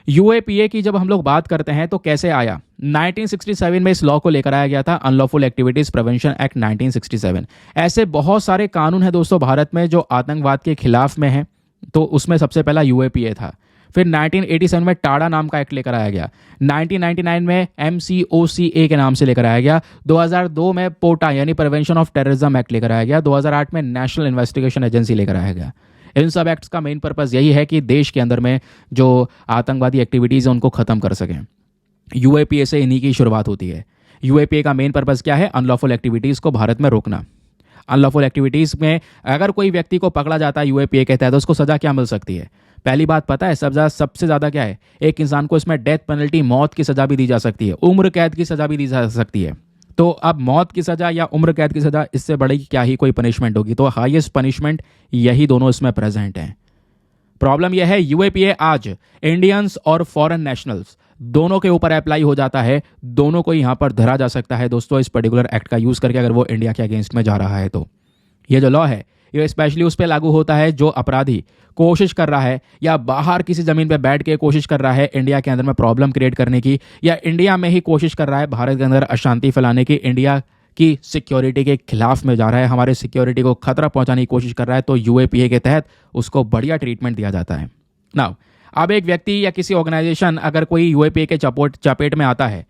UAPA की जब हम लोग बात करते हैं तो कैसे आया? 1967 में इस लॉ को लेकर आया गया था, अनलॉफुल एक्टिविटीज प्रिवेंशन एक्ट 1967। ऐसे बहुत सारे कानून हैं दोस्तों भारत में जो आतंकवाद के खिलाफ में हैं, तो उसमें सबसे पहला UAPA था। फिर 1987 में टाडा नाम का एक्ट लेकर आया गया। 1999 में MCOCA के नाम से लेकर आया गया। 2002 में पोटा यानी प्रिवेंशन ऑफ टेररिज्म एक्ट लेकर आया गया। 2008 में नेशनल इन्वेस्टिगेशन एजेंसी लेकर आया गया। इन सब एक्ट्स का मेन पर्पस यही है कि देश के अंदर में जो आतंकवादी एक्टिविटीज़ हैं उनको ख़त्म कर सकें। UAPA से इन्हीं की शुरुआत होती है। UAPA का मेन पर्पस क्या है? अनलॉफुल एक्टिविटीज़ को भारत में रोकना। अनलॉफुल एक्टिविटीज़ में अगर कोई व्यक्ति को पकड़ा जाता है UAPA के तहत, तो उसको सज़ा क्या मिल सकती है? पहली बात पता है सबसे ज़्यादा क्या है? एक इंसान को इसमें डेथ पेनल्टी, मौत की सज़ा भी दी जा सकती है, उम्र कैद की सज़ा भी दी जा सकती है। तो अब मौत की सज़ा या उम्र कैद की सज़ा, इससे बड़ी क्या ही कोई पनिशमेंट होगी? तो हाईएस्ट पनिशमेंट यही दोनों इसमें प्रेजेंट हैं। प्रॉब्लम यह है UAPA आज इंडियंस और फॉरेन नेशनल्स दोनों के ऊपर अप्लाई हो जाता है, दोनों को यहाँ पर धरा जा सकता है दोस्तों इस पर्टिकुलर एक्ट का यूज़ करके, अगर वो इंडिया के अगेंस्ट में जा रहा है। तो ये जो लॉ है ये स्पेशली उस पर लागू होता है जो अपराधी कोशिश कर रहा है या बाहर किसी ज़मीन पे बैठ के कोशिश कर रहा है इंडिया के अंदर में प्रॉब्लम क्रिएट करने की, या इंडिया में ही कोशिश कर रहा है भारत के अंदर अशांति फैलाने की, इंडिया की सिक्योरिटी के खिलाफ में जा रहा है, हमारे सिक्योरिटी को खतरा पहुंचाने की कोशिश कर रहा है, तो UAPA के तहत उसको बढ़िया ट्रीटमेंट दिया जाता है। नाउ अब एक व्यक्ति या किसी ऑर्गेनाइजेशन अगर कोई UAPA के चपेट में आता है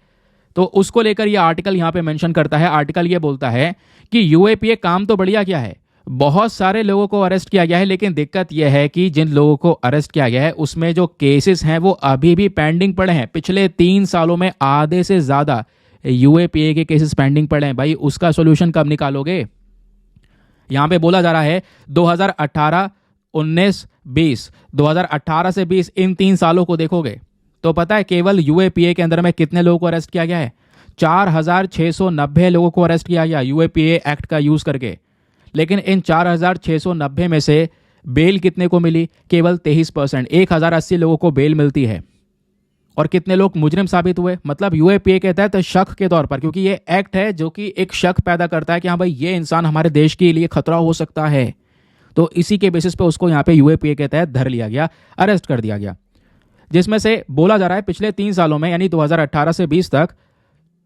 तो उसको लेकर ये आर्टिकल यहाँ पे मेंशन करता है। आर्टिकल ये बोलता है कि UAPA काम तो बढ़िया किया है, बहुत सारे लोगों को अरेस्ट किया गया है, लेकिन दिक्कत यह है कि जिन लोगों को अरेस्ट किया गया है उसमें जो केसेस हैं वो अभी भी पेंडिंग पड़े हैं। पिछले 3 सालों में आधे से ज़्यादा UAPA के केसेस पेंडिंग पड़े हैं। भाई उसका सोल्यूशन कब निकालोगे? यहाँ पे बोला जा रहा है 2018, 19, 20, 2018 से 20 इन 3 सालों को देखोगे तो पता है केवल UAPA के अंदर में कितने लोगों को अरेस्ट किया गया है? 4690 लोगों को अरेस्ट किया गया UAPA एक्ट का यूज़ करके। लेकिन इन 4690 में से बेल कितने को मिली? केवल 23%। 1080 लोगों को बेल मिलती है। और कितने लोग मुजरिम साबित हुए? मतलब UAPA के तहत शक के तौर पर, क्योंकि ये एक्ट है जो कि एक शक पैदा करता है कि हाँ भाई ये इंसान हमारे देश के लिए खतरा हो सकता है, तो इसी के बेसिस पे उसको यहाँ पे UAPA के तहत धर लिया गया, अरेस्ट कर दिया गया। जिसमें से बोला जा रहा है पिछले 3 सालों में यानी 2018 से 20 तक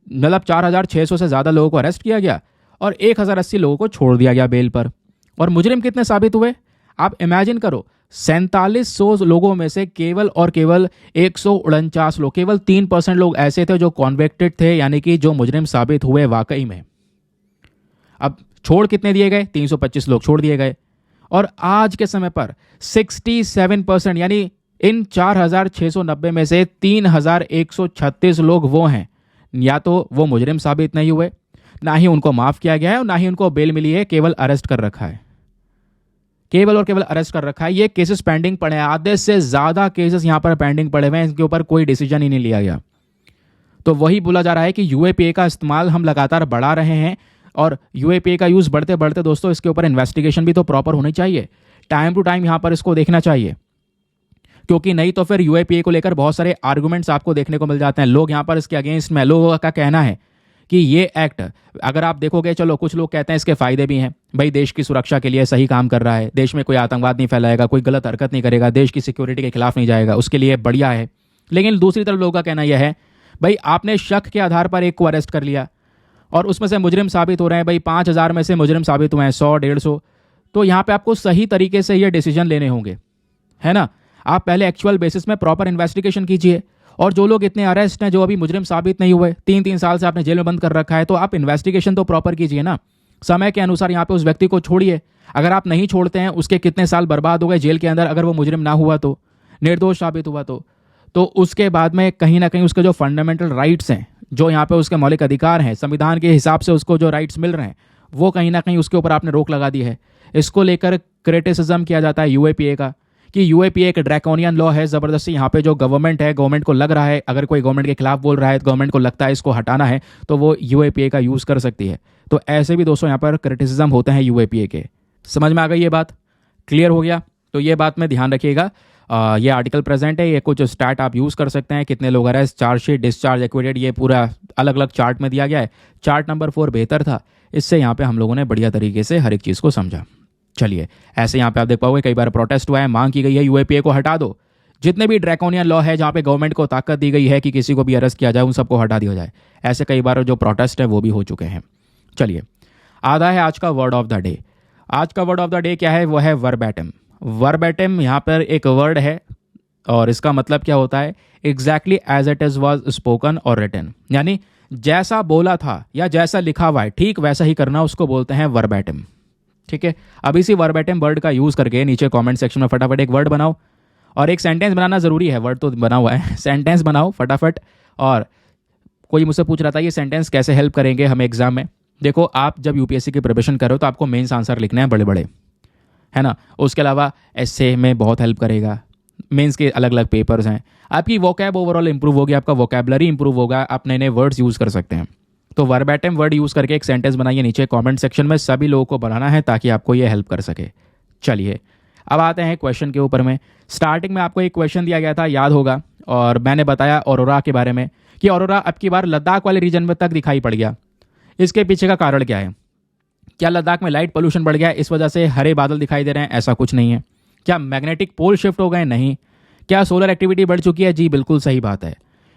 मतलब 4600 से ज़्यादा लोगों को अरेस्ट किया गया और 1080 लोगों को छोड़ दिया गया बेल पर। और मुजरिम कितने साबित हुए? आप इमेजिन करो, 4700 लोगों में से केवल और केवल 149 लोग, केवल 3% लोग ऐसे थे जो कॉन्विक्टेड थे, यानी कि जो मुजरिम साबित हुए वाकई में। अब छोड़ कितने दिए गए? 325 लोग छोड़ दिए गए। और आज के समय पर 67% यानी इन 4690 में से 3136 लोग वो हैं या तो वो मुजरिम साबित नहीं हुए, ना ही उनको माफ़ किया गया है और ना ही उनको बेल मिली है, केवल अरेस्ट कर रखा है, केवल और केवल अरेस्ट कर रखा है। ये केसेस पेंडिंग पड़े हैं, आधे से ज़्यादा केसेस यहाँ पर पेंडिंग पड़े हुए हैं, इनके ऊपर कोई डिसीजन ही नहीं लिया गया। तो वही बोला जा रहा है कि यूएपीए का इस्तेमाल हम लगातार बढ़ा रहे हैं, और यूएपीए का यूज़ बढ़ते बढ़ते दोस्तों इसके ऊपर इन्वेस्टिगेशन भी तो प्रॉपर होनी चाहिए, टाइम टू टाइम यहाँ पर इसको देखना चाहिए, क्योंकि नहीं तो फिर यूएपीए को लेकर बहुत सारे आर्गुमेंट्स आपको देखने को मिल जाते हैं। लोग यहाँ पर इसके अगेंस्ट में, लोगों का कहना है कि ये एक्ट, अगर आप देखोगे, चलो कुछ लोग कहते हैं इसके फायदे भी हैं, भाई देश की सुरक्षा के लिए सही काम कर रहा है, देश में कोई आतंकवाद नहीं फैलाएगा, कोई गलत हरकत नहीं करेगा, देश की सिक्योरिटी के खिलाफ नहीं जाएगा, उसके लिए बढ़िया है। लेकिन दूसरी तरफ लोगों का कहना यह है, भाई आपने शक के आधार पर एक को अरेस्ट कर लिया और उसमें से मुजरिम साबित हो रहे हैं, भाई 5,000 में से मुजरिम साबित हुए हैं 100, 150, तो यहाँ पे आपको सही तरीके से ये डिसीजन लेने होंगे, है ना। आप पहले एक्चुअल बेसिस में प्रॉपर इन्वेस्टिगेशन कीजिए, और जो लोग इतने अरेस्ट हैं जो अभी मुजरिम साबित नहीं हुए, 3-3 साल से आपने जेल में बंद कर रखा है, तो आप इन्वेस्टिगेशन तो प्रॉपर कीजिए ना, समय के अनुसार यहाँ पे उस व्यक्ति को छोड़िए। अगर आप नहीं छोड़ते हैं, उसके कितने साल बर्बाद हो गए जेल के अंदर, अगर वो मुजरिम ना हुआ तो, निर्दोष साबित हुआ तो उसके बाद में कहीं ना कहीं उसके जो फंडामेंटल राइट्स हैं, जो यहाँ पे उसके मौलिक अधिकार हैं, संविधान के हिसाब से उसको जो राइट्स मिल रहे हैं, वो कहीं ना कहीं उसके ऊपर आपने रोक लगा दी है। इसको लेकर क्रिटिसिज्म किया जाता है यूएपीए का, कि यूएपीए एक ड्रैकोनियन लॉ है, ज़बरदस्ती यहाँ पे जो गवर्नमेंट है, गवर्नमेंट को लग रहा है, अगर कोई गवर्नमेंट के खिलाफ बोल रहा है, तो गवर्नमेंट को लगता है इसको हटाना है, तो वो यूएपीए का यूज़ कर सकती है। तो ऐसे भी दोस्तों यहाँ पर क्रिटिसिज्म होते हैं यूएपीए के। समझ में आ गई ये बात, क्लियर हो गया? तो ये बात में ध्यान रखिएगा। ये आर्टिकल प्रेजेंट है, ये कुछ स्टार्ट आप यूज़ कर सकते हैं, कितने लोग अरेस्ट, चार्जशीट, डिस्चार्ज, एक्विटेड, ये पूरा अलग अलग चार्ट में दिया गया है। चार्ट नंबर 4 बेहतर था, इससे यहाँ पे हम लोगों ने बढ़िया तरीके से हर एक चीज़ को समझा। चलिए, ऐसे यहाँ पे आप देख पाओगे कई बार प्रोटेस्ट हुआ है, मांग की गई है यूएपीए को हटा दो, जितने भी ड्रैकोनियन लॉ है जहाँ पे गवर्नमेंट को ताकत दी गई है कि किसी को भी अरेस्ट किया जाए, उन सबको हटा दिया जाए। ऐसे कई बार जो प्रोटेस्ट है वो भी हो चुके हैं। चलिए, आधा है आज का वर्ड ऑफ द डे। आज का वर्ड ऑफ द डे क्या है? वो है वर्बैटिम। वर्बैटिम यहाँ पर एक वर्ड है और इसका मतलब क्या होता है? Exactly as it is was spoken और रिटन, यानी जैसा बोला था या जैसा लिखा हुआ है ठीक वैसा ही करना, उसको बोलते हैं वर्बैटिम। ठीक है, अब इसी वर्बैटिम वर्ड का यूज़ करके नीचे कमेंट सेक्शन में फटाफट एक वर्ड बनाओ, और एक सेंटेंस बनाना ज़रूरी है, वर्ड तो बना हुआ है, सेंटेंस बनाओ फटाफट। और कोई मुझसे पूछ रहा था ये सेंटेंस कैसे हेल्प करेंगे हमें एग्जाम में। देखो, आप जब यूपीएससी की प्रिपरेशन करो तो आपको मेंस आंसर लिखने हैं बड़े बड़े, है ना। उसके अलावा एस्से में बहुत हेल्प करेगा, मेंस के अलग अलग पेपर्स हैं, आपकी वोकैब ओवरऑल इंप्रूव होगी, आपका वोकैबलरी इंप्रूव होगा, आप नए नए वर्ड्स यूज़ कर सकते हैं। तो वर्बैटिम वर्ड यूज़ करके एक सेंटेंस बनाइए, नीचे कमेंट सेक्शन में सभी लोगों को बनाना है ताकि आपको ये हेल्प कर सके। चलिए, अब आते हैं क्वेश्चन के ऊपर में। स्टार्टिंग में आपको एक क्वेश्चन दिया गया था, याद होगा, और मैंने बताया ऑरोरा के बारे में कि ऑरोरा अब की बार लद्दाख वाले रीजन में तक दिखाई पड़ गया। इसके पीछे का कारण क्या है? क्या लद्दाख में लाइट पोल्यूशन बढ़ गया, इस वजह से हरे बादल दिखाई दे रहे हैं? ऐसा कुछ नहीं है। क्या मैग्नेटिक पोल शिफ्ट हो गए? नहीं। क्या सोलर एक्टिविटी बढ़ चुकी है? जी बिल्कुल सही बात है,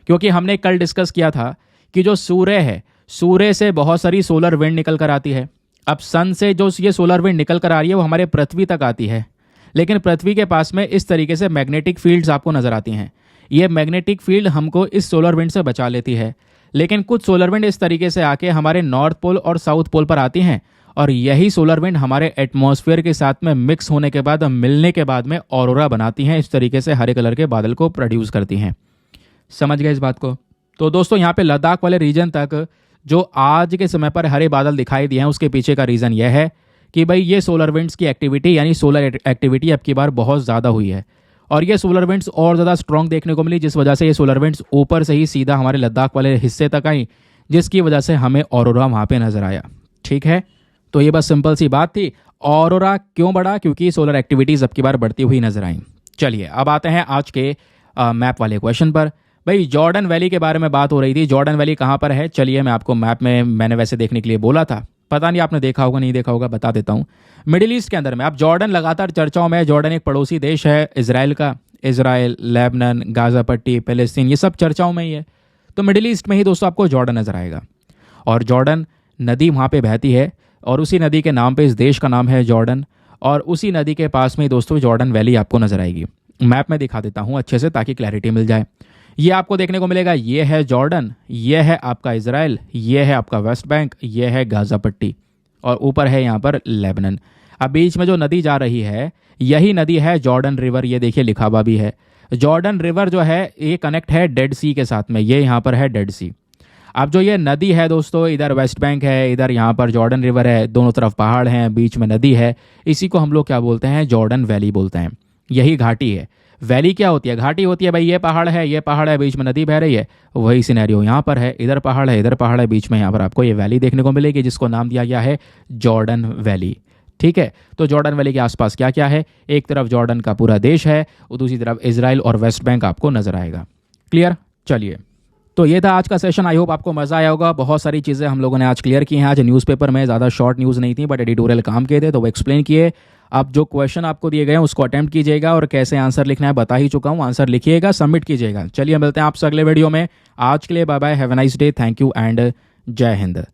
क्योंकि हमने कल डिस्कस किया था कि जो सूर्य है, सूर्य से बहुत सारी सोलर विंड निकल कर आती है। अब सन से जो ये सोलर विंड निकल कर आ रही है वो हमारे पृथ्वी तक आती है, लेकिन पृथ्वी के पास में इस तरीके से मैग्नेटिक फील्ड्स आपको नजर आती हैं। ये मैग्नेटिक फील्ड हमको इस सोलर विंड से बचा लेती है, लेकिन कुछ सोलर विंड इस तरीके से आके हमारे नॉर्थ पोल और साउथ पोल पर आती हैं, और यही सोलर विंड हमारे एटमॉस्फेयर के साथ में मिक्स होने के बाद, मिलने के बाद में ऑरोरा बनाती हैं, इस तरीके से हरे कलर के बादल को प्रोड्यूस करती हैं। समझ गए इस बात को? तो दोस्तों, यहाँ पे लद्दाख वाले रीजन तक जो आज के समय पर हरे बादल दिखाई दिए हैं, उसके पीछे का रीज़न यह है कि भाई ये सोलर विंड्स की एक्टिविटी, यानी सोलर एक्टिविटी अब की बार बहुत ज़्यादा हुई है, और ये सोलर विंड्स और ज़्यादा स्ट्रॉन्ग देखने को मिली, जिस वजह से ये सोलर विंड्स ऊपर से ही सीधा हमारे लद्दाख वाले हिस्से तक आई, जिसकी वजह से हमें ऑरोरा वहाँ पे नजर आया। ठीक है, तो ये बस सिंपल सी बात थी। ऑरोरा क्यों बढ़ा? क्योंकि सोलर एक्टिविटीज़ अब की बार बढ़ती हुई नजर आई। चलिए, अब आते हैं आज के मैप वाले क्वेश्चन पर। भाई, जॉर्डन वैली के बारे में बात हो रही थी। जॉर्डन वैली कहाँ पर है? चलिए, मैं आपको मैप में, मैंने वैसे देखने के लिए बोला था, पता नहीं आपने देखा होगा नहीं देखा होगा, बता देता हूँ। मिडिल ईस्ट के अंदर में अब जॉर्डन लगातार चर्चाओं में है। जॉर्डन एक पड़ोसी देश है इजराइल का, इजराइल, लेबनान, गाजा पट्टी, पैलेस्तीन, ये सब चर्चाओं में ही है। तो मिडिल ईस्ट में ही दोस्तों आपको जॉर्डन नजर आएगा, और जॉर्डन नदी वहाँ पे बहती है, और उसी नदी के नाम पे इस देश का नाम है जॉर्डन, और उसी नदी के पास में दोस्तों जॉर्डन वैली आपको नजर आएगी। मैप में दिखा देता हूँ अच्छे से ताकि क्लैरिटी मिल जाए। ये आपको देखने को मिलेगा, ये है जॉर्डन, ये है आपका इजराइल, ये है आपका वेस्ट बैंक, ये है गाजा पट्टी, और ऊपर है यहाँ पर लेबनान। अब बीच में जो नदी जा रही है, यही नदी है जॉर्डन रिवर। ये देखिए लिखा हुआ भी है, जॉर्डन रिवर जो है ये कनेक्ट है डेड सी के साथ में, ये यहाँ पर है डेड सी। अब जो ये नदी है दोस्तों, इधर वेस्ट बैंक है, इधर यहाँ पर जॉर्डन रिवर है, दोनों तरफ पहाड़ हैं, बीच में नदी है, इसी को हम लोग क्या बोलते हैं, जॉर्डन वैली बोलते हैं। यही घाटी है। वैली क्या होती है? घाटी होती है भाई, ये पहाड़ है, ये पहाड़ है, बीच में नदी बह रही है। वही सिनेरियो यहाँ पर है, इधर पहाड़ है, इधर पहाड़ है, बीच में यहाँ पर आपको ये वैली देखने को मिलेगी, जिसको नाम दिया गया है जॉर्डन वैली। ठीक है, तो जॉर्डन वैली के आसपास क्या क्या है? एक तरफ जॉर्डन का पूरा देश है और दूसरी तरफ इजराइल और वेस्ट बैंक आपको नजर आएगा। क्लियर? चलिए, तो ये था आज का सेशन। आई होप आपको मजा आया होगा। बहुत सारी चीज़ें हम लोगों ने आज क्लियर की हैं। आज न्यूज़पेपर में ज़्यादा शॉर्ट न्यूज़ नहीं थी, बट एडिटोरियल काम किए थे, तो वो एक्सप्लेन किए। अब जो क्वेश्चन आपको दिए गए हैं उसको अटेम्प्ट कीजिएगा, और कैसे आंसर लिखना है बता ही चुका हूँ। आंसर लिखिएगा, सबमिट कीजिएगा। चलिए, मिलते हैं आपसे अगले वीडियो में। आज के लिए bye bye, have a nice day, thank you and जय हिंद।